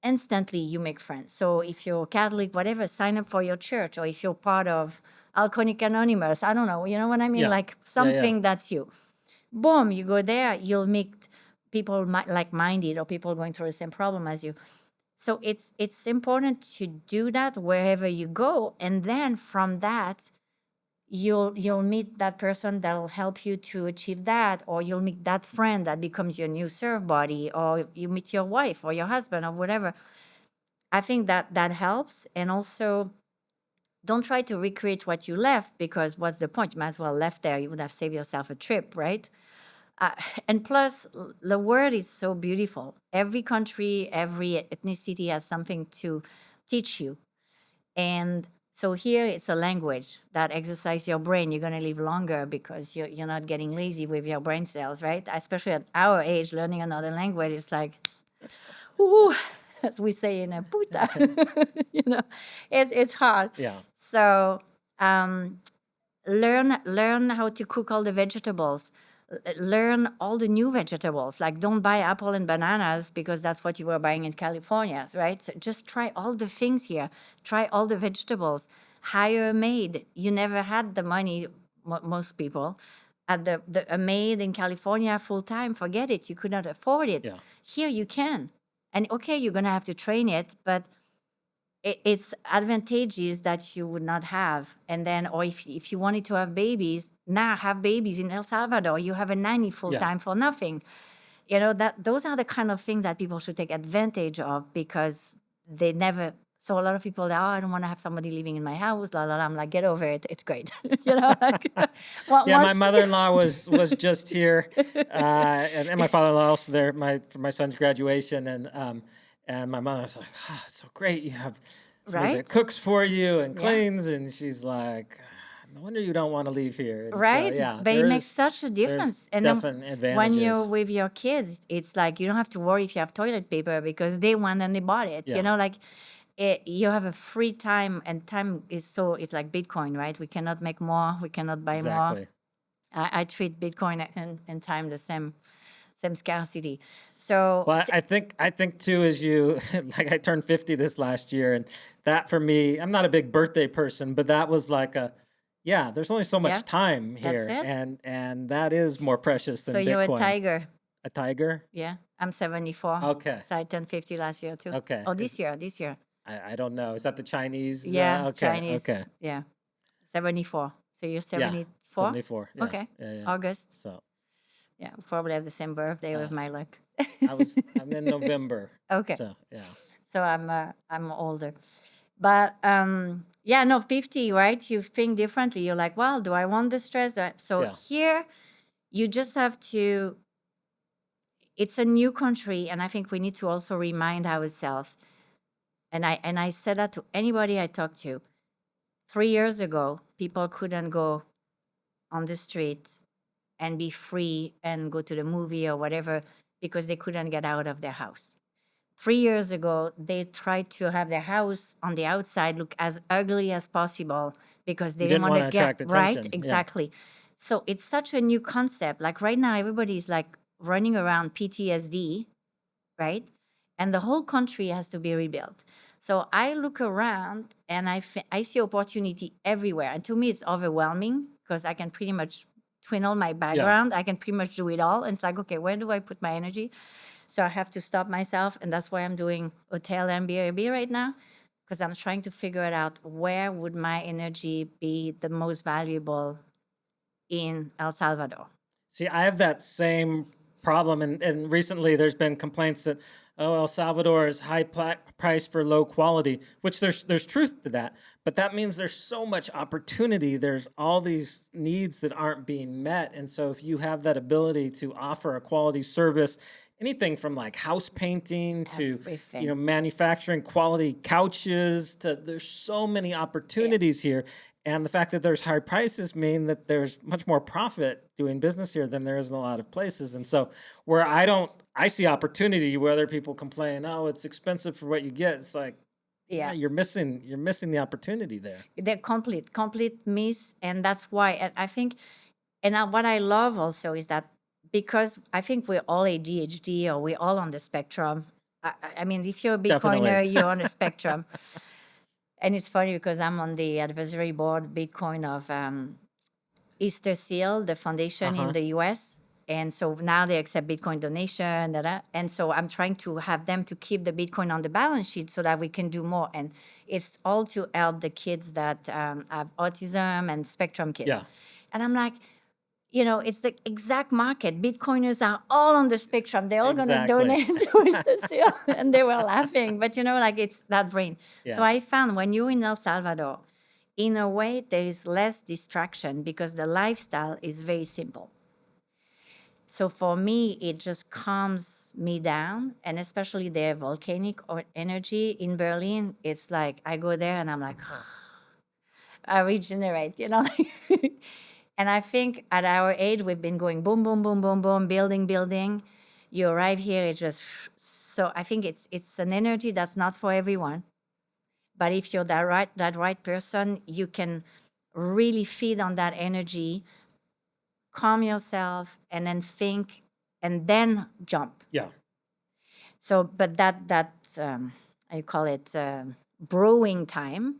Instantly, you make friends. So, if you're Catholic, whatever, sign up for your church, or if you're part of Alcoholic Anonymous, I don't know, you know what I mean? Yeah, Like yeah. something that's you. Boom, you go there, you'll meet people like minded or people going through the same problem as you. So it's important to do that wherever you go, and then from that you'll meet that person that'll help you to achieve that, or you'll meet that friend that becomes your new serve body, or you meet your wife or your husband or whatever. I think that helps. And also, don't try to recreate what you left, because what's the point? You might as well left there. You would have saved yourself a trip, right? uh, and plus, the word is so beautiful. Every country, every ethnicity has something to teach you. And so here it's a language that exercises your brain. You're going to live longer because you're not getting lazy with your brain cells, right? Especially at our age, learning another language is like, ooh, as we say in a puta, you know, it's hard. Yeah. So um, learn how to cook all the vegetables. Learn all the new vegetables. Like, don't buy apple and bananas because that's what you were buying in California, right? So just try all the things here. Try all the vegetables. Hire a maid. You never had the money, most people, at a maid in California full time. Forget it. You could not afford it. Yeah. Here you can. And okay, you're gonna have to train it, but it's advantages that you would not have. And then, or if you wanted to have babies, now have babies in El Salvador. You have a nanny full Yeah. time for nothing. That those are the kind of things that people should take advantage of, because they never. So a lot of people, I don't want to have somebody living in my house. La la la. I'm like, get over it. It's great. Like, Yeah, my once. mother-in-law was just here, and my father-in-law also there for my son's graduation, and my mother was like, "Oh, it's so great, you have somebody Right. that cooks for you and Yeah. cleans," and she's like, "No wonder you don't want to leave here." And so, Right, yeah, but it makes such a there's difference. And then definite when you're advantages. with your kids, it's like you don't have to worry if you have toilet paper because they went and they bought it. Yeah, Like you have a free time, and time is so, it's like Bitcoin, right? We cannot make more, we cannot buy more. exactly. I treat Bitcoin and time the same scarcity. So Well, I think too, as you like, I turned 50 this last year, and that for me, I'm not a big birthday person, but that was like yeah, there's only so yeah, much time that's here, it. and that is more precious So than you're a Bitcoin. tiger. A tiger? Yeah, I'm 74. Okay, So I turned 50 last year too. okay. Oh, this year. I don't know. Is that the Chinese? Yeah, it's Okay, Chinese. okay. Yeah. 74. So you're Yeah, Four? 74. Yeah. Okay. Yeah. Yeah. August. So Yeah, probably have the same birthday with uh, my luck. I'm in November. Okay. So yeah. So I'm older. But yeah, no, 50, right? You think differently. You're like, well, do I want the stress? So Yeah. here you just have to, it's a new country, and I think we need to also remind ourselves. And I said that to anybody I talked to. 3 years ago, people couldn't go on the street and be free and go to the movie or whatever because they couldn't get out of their house. 3 years ago, they tried to have their house on the outside look as ugly as possible because they You didn't didn't want want to to get attract right. attention. Yeah. Exactly. So it's such a new concept. Like right now, everybody's like running around PTSD, right? And the whole country has to be rebuilt. So I look around and I see opportunity everywhere. And to me, it's overwhelming because I can pretty much twin all my Yeah. background. I can pretty much do it all. And it's like, okay, where do I put my energy? So I have to stop myself. And that's why I'm doing hotel and Airbnb right now, because I'm trying to figure it out. Where would my energy be the most valuable in El Salvador? See, I have that same problem, and recently there's been complaints that El Salvador is high price for low quality, which there's truth to that, but that means there's so much opportunity. There's all these needs that aren't being met, and so if you have that ability to offer a quality service, anything from like house painting to Everything. manufacturing quality couches to there's so many Yeah. opportunities here, and the fact that there's high prices mean that there's much more profit doing business here than there is in a lot of places. And so where I see opportunity where other people complain, oh, it's expensive for what you get. It's like, yeah, Yeah. you're missing the opportunity there. They're complete miss. And that's why, and I think, and what I love also is that because I think we're all ADHD or we're all on the spectrum. I mean, if you're a Definitely. Bitcoiner, you're on the spectrum. And it's funny because I'm on the advisory board Bitcoin of Easter Seal, the foundation in Uh-huh. the US. And so now they accept Bitcoin donation. Da, da. And so I'm trying to have them to keep the Bitcoin on the balance sheet so that we can do more. And it's all to help the kids that have autism and spectrum kids. Yeah. And I'm like, it's the exact market. Bitcoiners are all on the spectrum. They're all going to Exactly. donate to Mr. Seal. And they were laughing. But, like it's that brain. So Yeah. I found when you're in El Salvador, in a way, there is less distraction because the lifestyle is very simple. So for me, it just calms me down. And especially their volcanic energy in Berlin, it's like I go there and I'm like, I regenerate. And I think at our age, we've been going boom, boom, boom, boom, boom, building, building. You arrive here, it's just so. I think it's an energy that's not for everyone. But if you're that right person, you can really feed on that energy, calm yourself, and then think, and then jump. Yeah. So, but that I call it brewing time.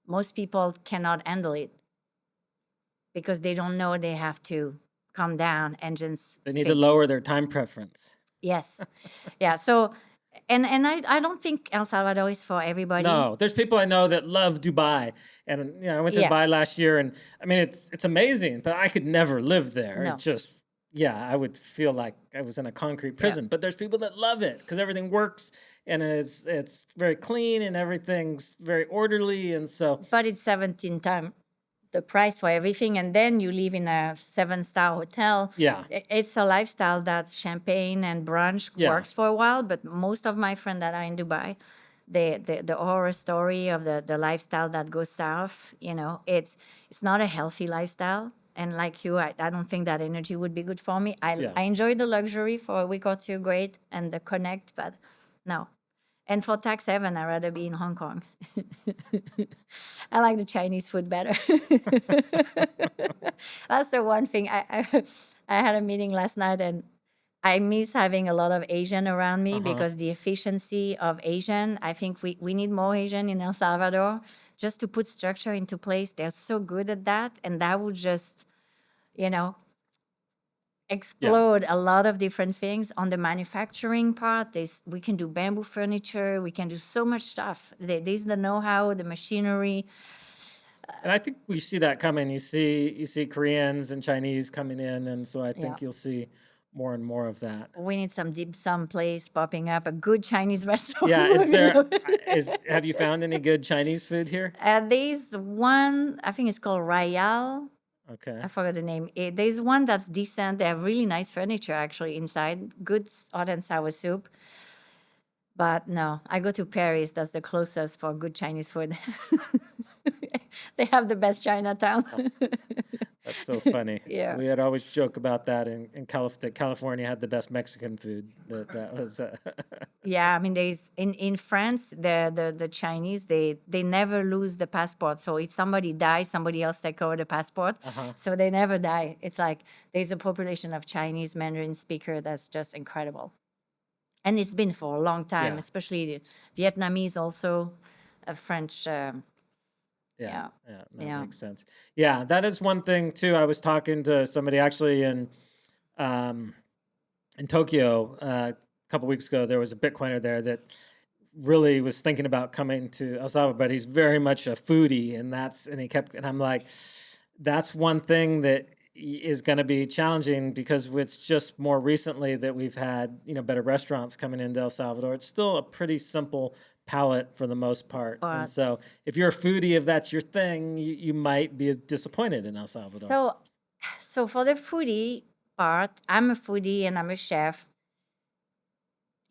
Most people cannot handle it because they don't know they have to calm down and just They need to think. lower their time preference. Yes, yeah. So, and I don't think El Salvador is for everybody. No, there's people I know that love Dubai, and I went to Yeah, Dubai last year, and I mean it's amazing, but I could never live there. It no, just, yeah, I would feel like I was in a concrete yeah. prison. But there's people that love it because everything works and it's very clean and everything's very orderly, and so But it's 17 times the price for everything, and then you live in a 7-star hotel. yeah, It's a lifestyle that champagne and brunch yeah, works for a while, but most of my friends that are in Dubai, the horror story of the lifestyle that goes south, it's not a healthy lifestyle. And like you, I don't think that energy would be good for me. I, yeah. I enjoy the luxury for a week or two, great, and the connect, but no. And for tax heaven, I'd rather be in Hong Kong. I like the Chinese food better. That's the one thing. I had a meeting last night and I miss having a lot of Asian around me Uh-huh. because the efficiency of Asian, I think we need more Asian in El Salvador just to put structure into place. They're so good at that. And that would just, you know, Yeah. explode a lot of different things on the manufacturing part. We can do bamboo furniture. We can do so much stuff. There's the know-how, the machinery. And I think we see that coming. You see Koreans and Chinese coming in, and so I Yeah. think you'll see more and more of that. We need some dim sum place popping up, a good Chinese Yeah, restaurant. is there is have you found any good Chinese food here? There's one, I think it's called Royale. I Okay. forgot the name. There's one that's decent. They have really nice furniture actually inside. Good hot and sour soup. But no, I go to Paris. That's the closest for good Chinese food. They have the best Chinatown. That's so funny. Yeah. We had always joke about that that California had the best Mexican food. That was Yeah, I mean, there's in France, the Chinese they never lose the passport. So if somebody dies, somebody else take over the passport. uh-huh. So they never die. It's like there's a population of Chinese Mandarin speaker that's just incredible, and it's been for a long time. Yeah. Especially the Vietnamese, also, French. Yeah. Yeah, Yeah, that yeah. makes sense. Yeah, that is one thing too. I was talking to somebody actually um in Tokyo a couple weeks ago. There was a Bitcoiner there that really was thinking about coming to El Salvador, but he's very much a foodie, and I'm like, that's one thing that is going to be challenging because it's just more recently that we've had better restaurants coming into El Salvador. It's still a pretty simple palate for the most part, and But so if you're a foodie, if that's your thing, you might be disappointed in El Salvador. so so for the foodie part, I'm a foodie and I'm a chef.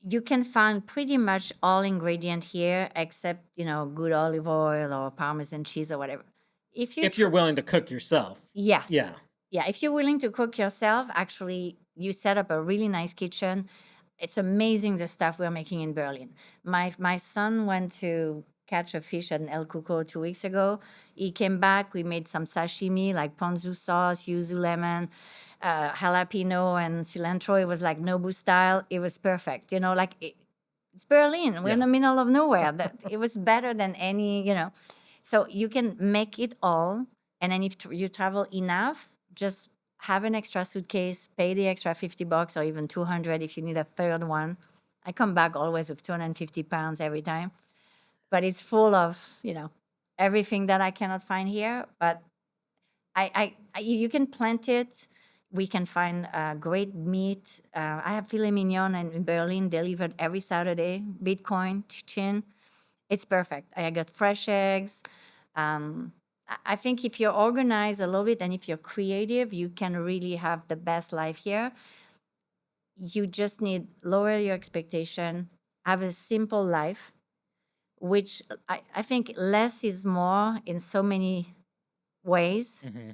You can find pretty much all ingredient here except good olive oil or parmesan cheese or whatever. If you If you're tr- willing to cook yourself, Yes. yeah. Yeah, if you're willing to cook yourself, actually you set up a really nice kitchen. It's amazing the stuff we're making in Berlin. My son went to catch a fish at El Cuco 2 weeks ago. He came back. We made some sashimi, like ponzu sauce, yuzu lemon, jalapeno, and cilantro. It was like Nobu style. It was perfect. It's Berlin. We're in Yeah. the middle of nowhere. It was better than any. So you can make it all, and then if you travel enough, just have an extra suitcase, pay the extra $50 or even 200 if you need a third one. I come back always with 250 pounds every time, but it's full of everything that I cannot find here. But you can plant it. We can find great meat. I have filet mignon in Berlin delivered every Saturday. Bitcoin, chin. It's perfect. I got fresh eggs. I think if you're organized a little bit and if you're creative, you can really have the best life here. You just need lower your expectation, have a simple life, which I think less is more in so many ways. Hmm.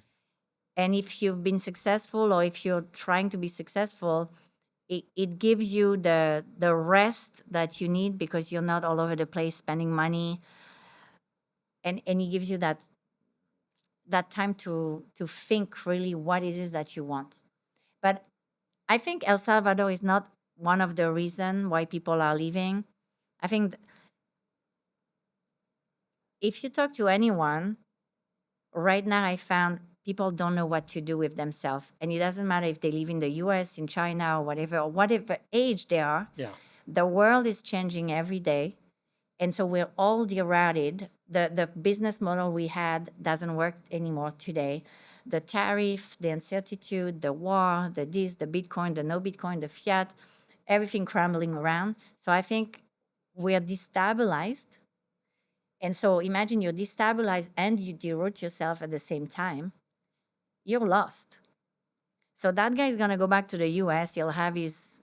And if you've been successful or if you're trying to be successful, it gives you the rest that you need because you're not all over the place spending money. And it gives you that time to think really what it is that you want. But I think El Salvador is not one of the reason why people are leaving. I think if you talk to anyone right now, I found people don't know what to do with themselves, and it doesn't matter if they live in the U.S., in China, or whatever age they are. Yeah. The world is changing every day, and so we're all derouted. The business model we had doesn't work anymore today. The tariff, the uncertainty, the war, the this, the Bitcoin, the no Bitcoin, the fiat, everything crumbling around. So I think we're destabilized. And so imagine you're destabilized and you deroot yourself at the same time. You're lost. So that guy is going to go back to the US. He'll have his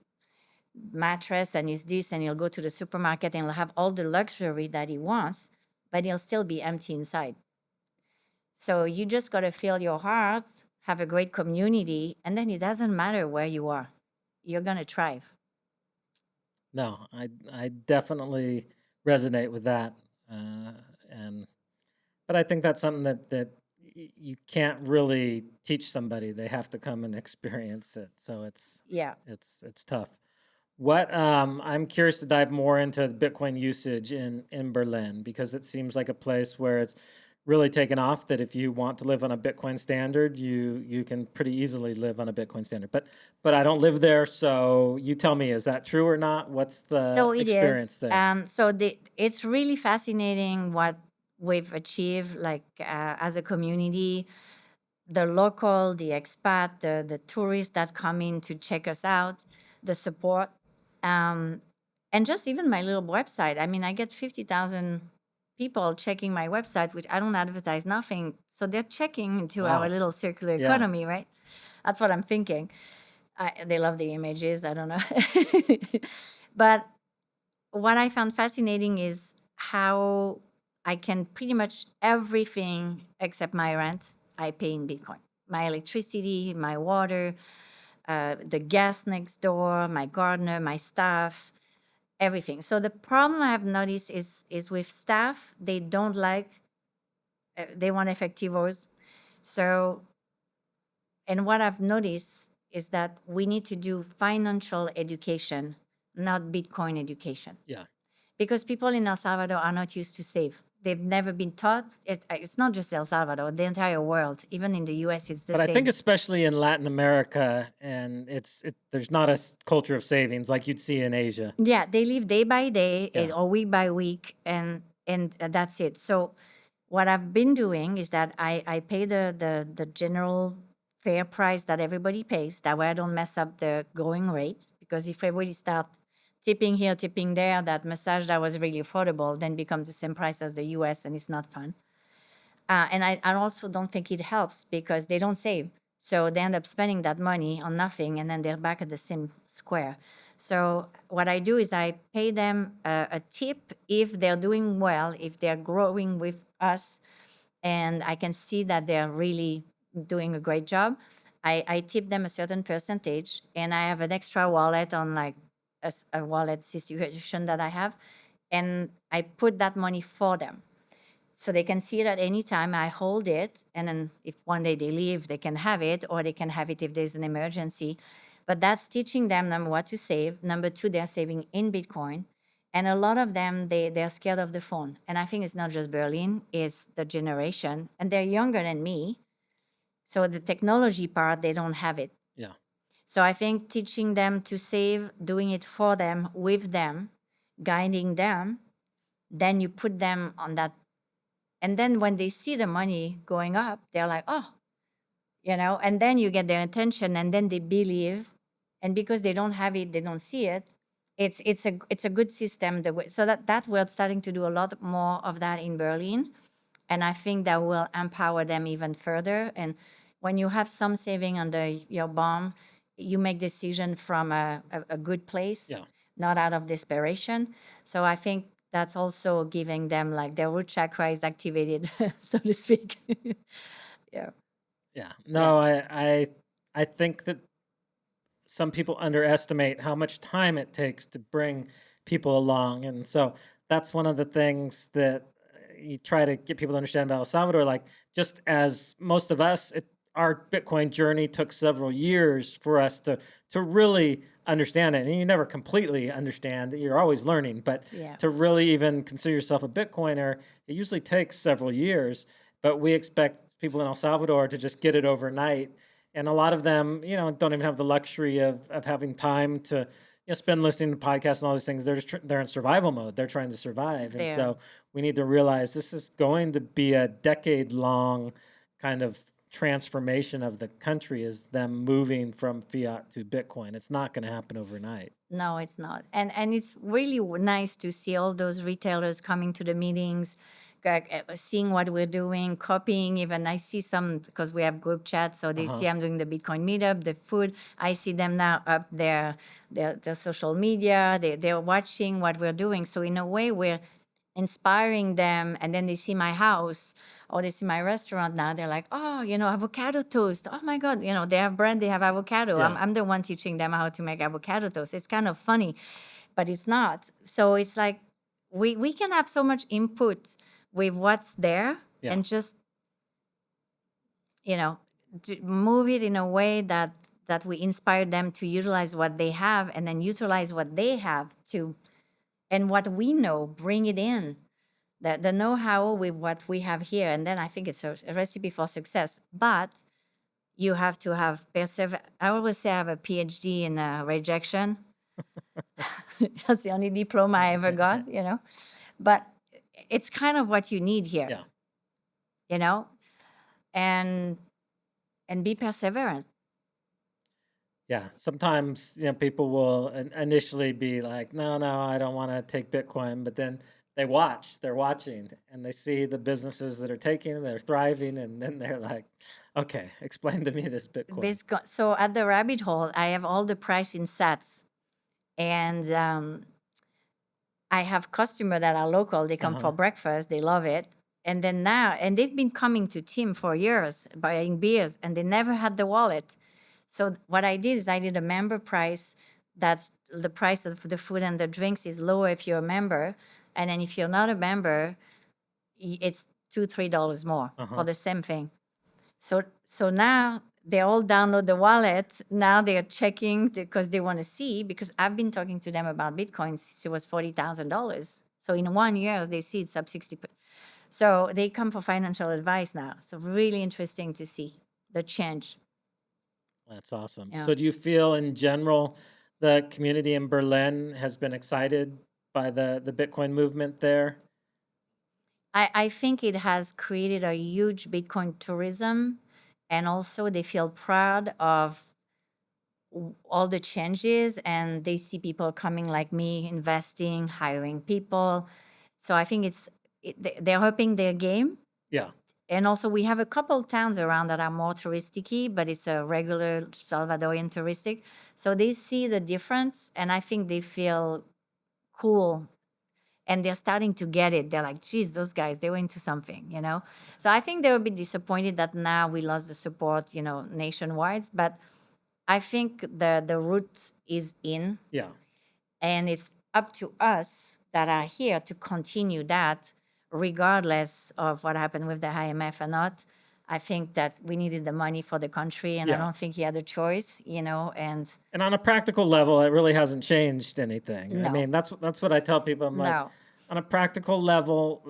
mattress and his this, and he'll go to the supermarket and he'll have all the luxury that he wants, but he'll still be empty inside. So you just got to fill your heart, have a great community, and then it doesn't matter where you are. You're going to thrive. No, I definitely resonate with that, uh, and but I think that's something that you can't really teach somebody. They have to come and experience it. So Yeah. it's tough. What I'm curious to dive more into Bitcoin usage in Berlin because it seems like a place where it's really taken off. That if you want to live on a Bitcoin standard, you can pretty easily live on a Bitcoin standard. But I don't live there, so you tell me, is that true or not? What's the So it is. experience there? So it's really fascinating we've achieved, like as a community, the local, the expat, the tourists that come in to check us out, the support, um, and just even my little website. I mean, I get 50,000 people checking my website, which I don't advertise nothing. So they're checking into our Wow. little circular Yeah. economy, right? That's what I'm thinking. They love the images. I don't know. But what I found fascinating is how I can pretty much everything except my rent, I pay in Bitcoin. My electricity, my water, the gas next door, my gardener, my staff, everything. So the problem I have noticed is with staff, they don't like, they want effectivos. So, and what I've noticed is that we need to do financial education, not Bitcoin education, Yeah. because people in El Salvador are not used to save. They've never been taught. It's not just El Salvador, the entire world. Even in the US, it's the But I think same. especially in Latin America, and there's not a culture of savings like you'd see in Asia. Yeah, they live day by day Yeah. or week by week, and that's it. So what I've been doing is that I pay the general fair price that everybody pays. That way I don't mess up the going rate, because if everybody start tipping here, tipping there, that massage that was really affordable then becomes the same price as the US, and it's not fun. And I also don't think it helps because they don't save. So they end up spending that money on nothing, and then they're back at the same square. So what I do is I pay them a tip if they're doing well, if they're growing with us, and I can see that they're really doing a great job. I tip them a certain percentage, and I have an extra wallet on, like, a wallet situation that I have, and I put that money for them so they can see it at any time. I hold it, and then if one day they leave, they can have it, or they can have it if there's an emergency. But that's teaching them, number one, to save. Number two, they're saving in Bitcoin. And a lot of them, they're scared of the phone. And I think it's not just Berlin, it's the generation. And they're younger than me. So the technology part, they don't have it. Yeah. So I think teaching them to save, doing it for them, with them, guiding them, then you put them on that. And then when they see the money going up, they're like, oh, and then you get their attention, and then they believe. And because they don't have it, they don't see it. It's a good system. So that we're starting to do a lot more of that in Berlin. And I think that will empower them even further. And when you have some saving under your bomb, you make decision from a good place, Yeah. not out of desperation. So I think that's also giving them, like, their root chakra is activated, so to speak. Yeah. Yeah. Yeah. No, I think that some people underestimate how much time it takes to bring people along. And so that's one of the things that you try to get people to understand about El Salvador. Like, just as most of us, our Bitcoin journey took several years for us to really understand it. And you never completely understand, you're always learning, but Yeah. to really even consider yourself a Bitcoiner, it usually takes several years. But we expect people in El Salvador to just get it overnight, and a lot of them, don't even have the luxury of having time to, spend listening to podcasts and all these things. They're just they're in survival mode. They're trying to survive, and There. so we need to realize this is going to be a decade-long kind of transformation of the country, is them moving from fiat to Bitcoin. It's not going to happen overnight. No, it's not. And it's really nice to see all those retailers coming to the meetings, seeing what we're doing, copying. Even I see some, because we have group chats, so they Uh-huh. see I'm doing the Bitcoin meetup, the food. I see them now up their social media. They're watching what we're doing. So in a way, we're inspiring them, and then they see my house or they see my restaurant. Now they're like, oh, avocado toast, oh my god, they have bread, they have avocado. I'm, Yeah. I'm the one teaching them how to make avocado toast. It's kind of funny, but it's not. So it's like we can have so much input with what's there, Yeah. and just to move it in a way that we inspire them to utilize what they have, and then utilize what they have to, and what we know, bring it in, the know-how with what we have here. And then I think it's a recipe for success. But you have to have I always say I have a PhD in rejection. That's the only diploma I ever got. But it's kind of what you need here, Yeah. you know, and be perseverant. Yeah, sometimes people will initially be like, "No, no, I don't want to take Bitcoin," but then they're watching, and they see the businesses that are taking, they're thriving, and then they're like, "Okay, explain to me this Bitcoin." So at the rabbit hole, I have all the price in sats, and I have customers that are local. They come Uh-huh. for breakfast. They love it. And then now, and they've been coming to Tim for years buying beers, and they never had the wallet. So what I did is I did a member price. That's the price of the food and the drinks is lower if you're a member, and then if you're not a member, it's $2-3 more for Uh-huh. the same thing. So now they all download the wallet. Now they're checking because they want to see, because I've been talking to them about Bitcoin since it was $40,000. So in 1 year they see it's up 60. So they come for financial advice now. So really interesting to see the change. That's awesome. Yeah. So do you feel in general the community in Berlin has been excited by the Bitcoin movement there? I think it has created a huge Bitcoin tourism, and also they feel proud of all the changes, and they see people coming like me investing, hiring people. So I think they're upping their game. Yeah. And also we have a couple towns around that are more touristic, but it's a regular Salvadorian touristic. So they see the difference, and I think they feel cool, and they're starting to get it. They're like, geez, those guys, they were into something. So I think they will be disappointed that now we lost the support, nationwide. But I think the root is in, Yeah. and it's up to us that are here to continue that, regardless of what happened with the IMF or not. I think that we needed the money for the country, and I Yeah. don't think he had a choice, and And on a practical level, it really hasn't changed anything. I no, mean, that's what I tell people. I'm like, no, on a practical level,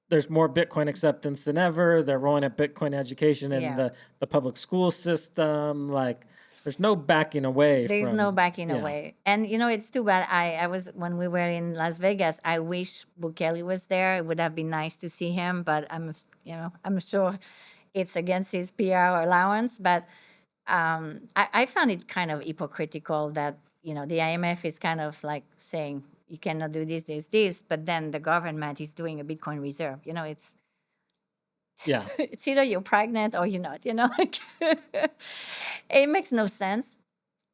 there's more Bitcoin acceptance than ever. They're rolling out Bitcoin education in yeah. the public school system. Like, there's no backing away There's no from. backing Yeah, away. And it's too bad. I was, when we were in Las Vegas, I wish Bukele was there. It would have been nice to see him, but I'm sure it's against his PR allowance. But I found it kind of hypocritical that, the IMF is kind of like saying you cannot do this, this, this, but then the government is doing a Bitcoin reserve. It's yeah, it's either you're pregnant or you're not, like it makes no sense.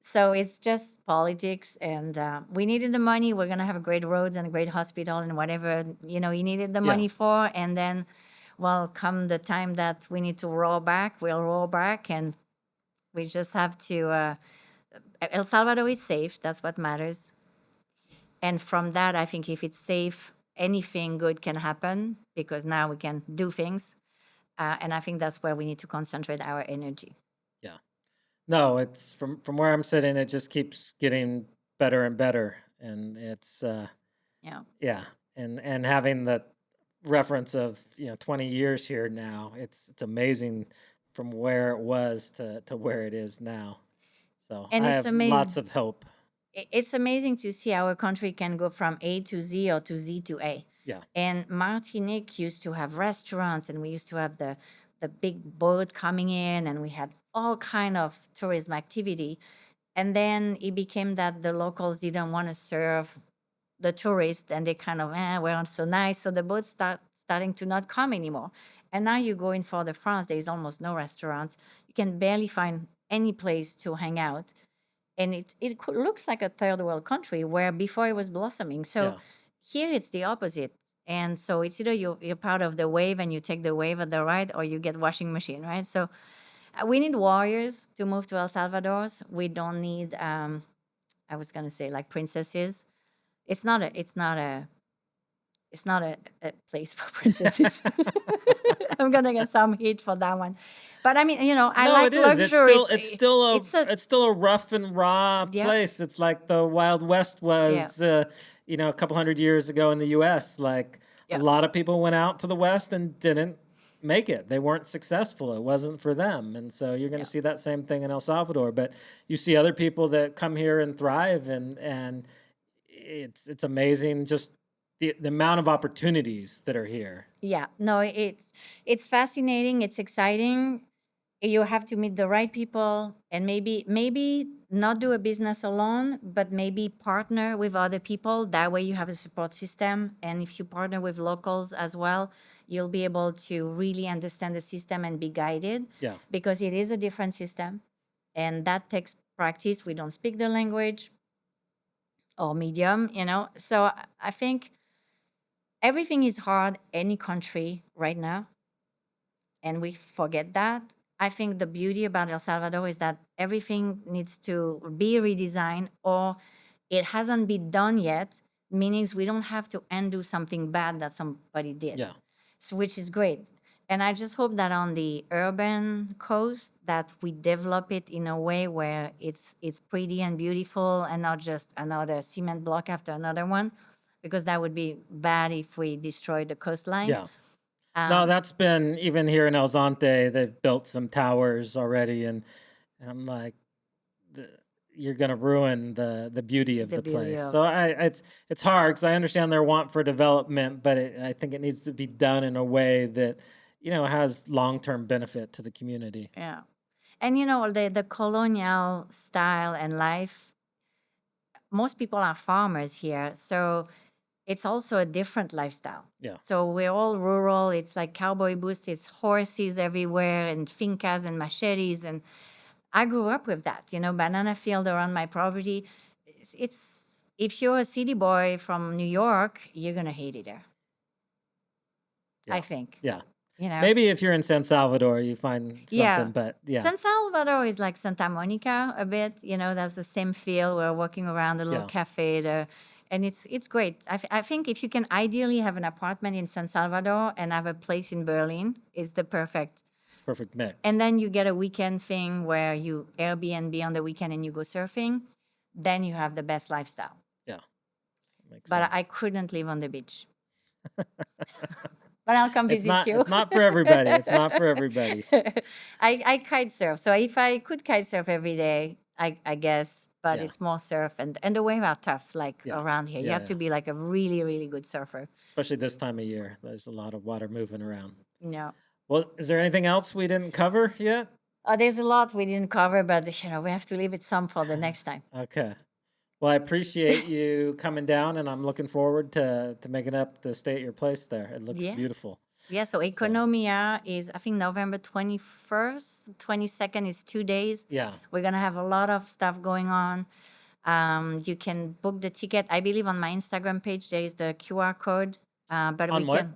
So it's just politics, and we needed the money. We're gonna have great roads and a great hospital and whatever you needed the yeah, money for. And then, well, come the time that we need to roll back, we'll roll back, and we just have to. El Salvador is safe. That's what matters. And from that, I think if it's safe, anything good can happen because now we can do things. And I think that's where we need to concentrate our energy. yeah. No, it's from where I'm sitting. It just keeps getting better and better, and it's Yeah. yeah, and having the reference of 20 years here now, it's amazing from where it was to where it is now. So And I it's have lots amazing. of hope. It's amazing to see our country can go from A to Z or to Z to A. Yeah, And Martinique used to have restaurants, and we used to have the big boat coming in, and we had all kind of tourism activity. And then it became that the locals didn't want to serve the tourists, and they kind of weren't so nice. So the boats starting to not come anymore. And now you go in for the France, there is almost no restaurants. You can barely find any place to hang out, and it looks like a third world country where before it was blossoming. So yeah, here it's the opposite. And so it's either you're part of the wave and you take the wave at the right, or you get washing machine, right? So we need warriors to move to El Salvador. We don't need I was gonna say like princesses. It's not a place for princesses. I'm gonna get some heat for that one. But I mean, I no, it like is. luxury. It's a It's still a rough and raw Yep. place. It's like the Wild West Yeah. was, a couple hundred years ago in the U.S. Like a Yeah. lot of people went out to the West and didn't make it. They weren't successful. It wasn't for them. And so you're going to Yeah. see that same thing in El Salvador. But you see other people that come here and thrive, and it's amazing just the amount of opportunities that are here. Yeah, no, it's fascinating. It's exciting. You have to meet the right people, and maybe not do a business alone, but maybe partner with other people. That way, you have a support system, and if you partner with locals as well, you'll be able to really understand the system and be guided, Yeah. because it is a different system, and that takes practice. We don't speak the language or medium, So I think everything is hard any country right now, and we forget that. I think the beauty about El Salvador is that everything needs to be redesigned, or it hasn't been done yet, meaning we don't have to undo something bad that somebody did. Yeah. So, which is great. And I just hope that on the urban coast that we develop it in a way where it's pretty and beautiful, and not just another cement block after another one, because that would be bad if we destroy the coastline. Yeah. No, that's been even here in El Zante. They've built some towers already, and I'm like, the, you're gonna ruin the beauty of The the beauty place. of So it's hard because I understand their want for development, but I think it needs to be done in a way that has long-term benefit to the community. Yeah. And the colonial style and life, most people are farmers here. So it's also a different lifestyle. Yeah. So we're all rural. It's like cowboy boots, it's horses everywhere, and fincas and machetes. And I grew up with that, banana field around my property. It's if you're a city boy from New York, you're going to hate it there. Yeah. I think. Yeah. You know? Maybe if you're in San Salvador, you find Yeah. something, but yeah. San Salvador is like Santa Monica a bit, that's the same feel. We're walking around a little Yeah. cafe there, and it's great. I think if you can ideally have an apartment in San Salvador and have a place in Berlin, is the perfect. Perfect mix. And then you get a weekend thing where you Airbnb on the weekend and you go surfing, then you have the best lifestyle. Yeah. Makes But sense. I couldn't live on the beach. But I'll come visit you. It's not for everybody. It's not for everybody. I kite surf. So if I could kite surf every day, I guess, but Yeah. it's more surf, and the waves are tough, like Yeah. around here. You Yeah, have to be like a really, really good surfer. Especially this time of year. There's a lot of water moving around. Yeah. Well, is there anything else we didn't cover yet? There's a lot we didn't cover, but we have to leave it some for the next time. Okay. Well, I appreciate you coming down, and I'm looking forward to making up to stay at your place there. It looks Yes. beautiful. Yeah, so Economia is, I think, November 21st, 22nd is 2 days. Yeah. We're going to have a lot of stuff going on. You can book the ticket. I believe on my Instagram page, there is the QR code. But On we what? can,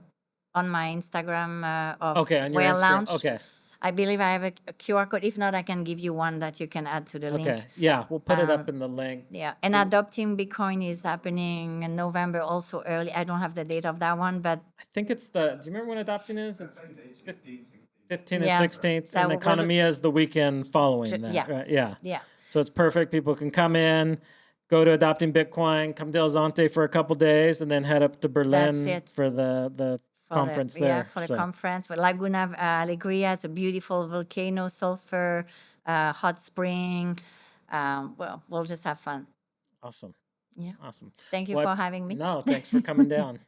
on my Instagram of Okay, on your Whale Instagram. Lounge. Okay. I believe I have a QR code. If not, I can give you one that you can add to the link. Okay. Yeah, we'll put it up in the link. Yeah, and Adopting Bitcoin is happening in November, also early. I don't have the date of that one, but I think it's do you remember when adopting is? It's 15th Yeah, and 16th, so and we'll do- Economia is the weekend following that. yeah. Right? Yeah. yeah. So it's perfect. People can come in, go to Adopting Bitcoin, come to El Zante for a couple days, and then head up to Berlin it. for the conference there. Yeah, for the conference. With Laguna Alegria, it's a beautiful volcano, sulfur, hot spring. Well, we'll just have fun. Awesome. Yeah. Awesome. Thank you Well, for having me. No, thanks for coming down.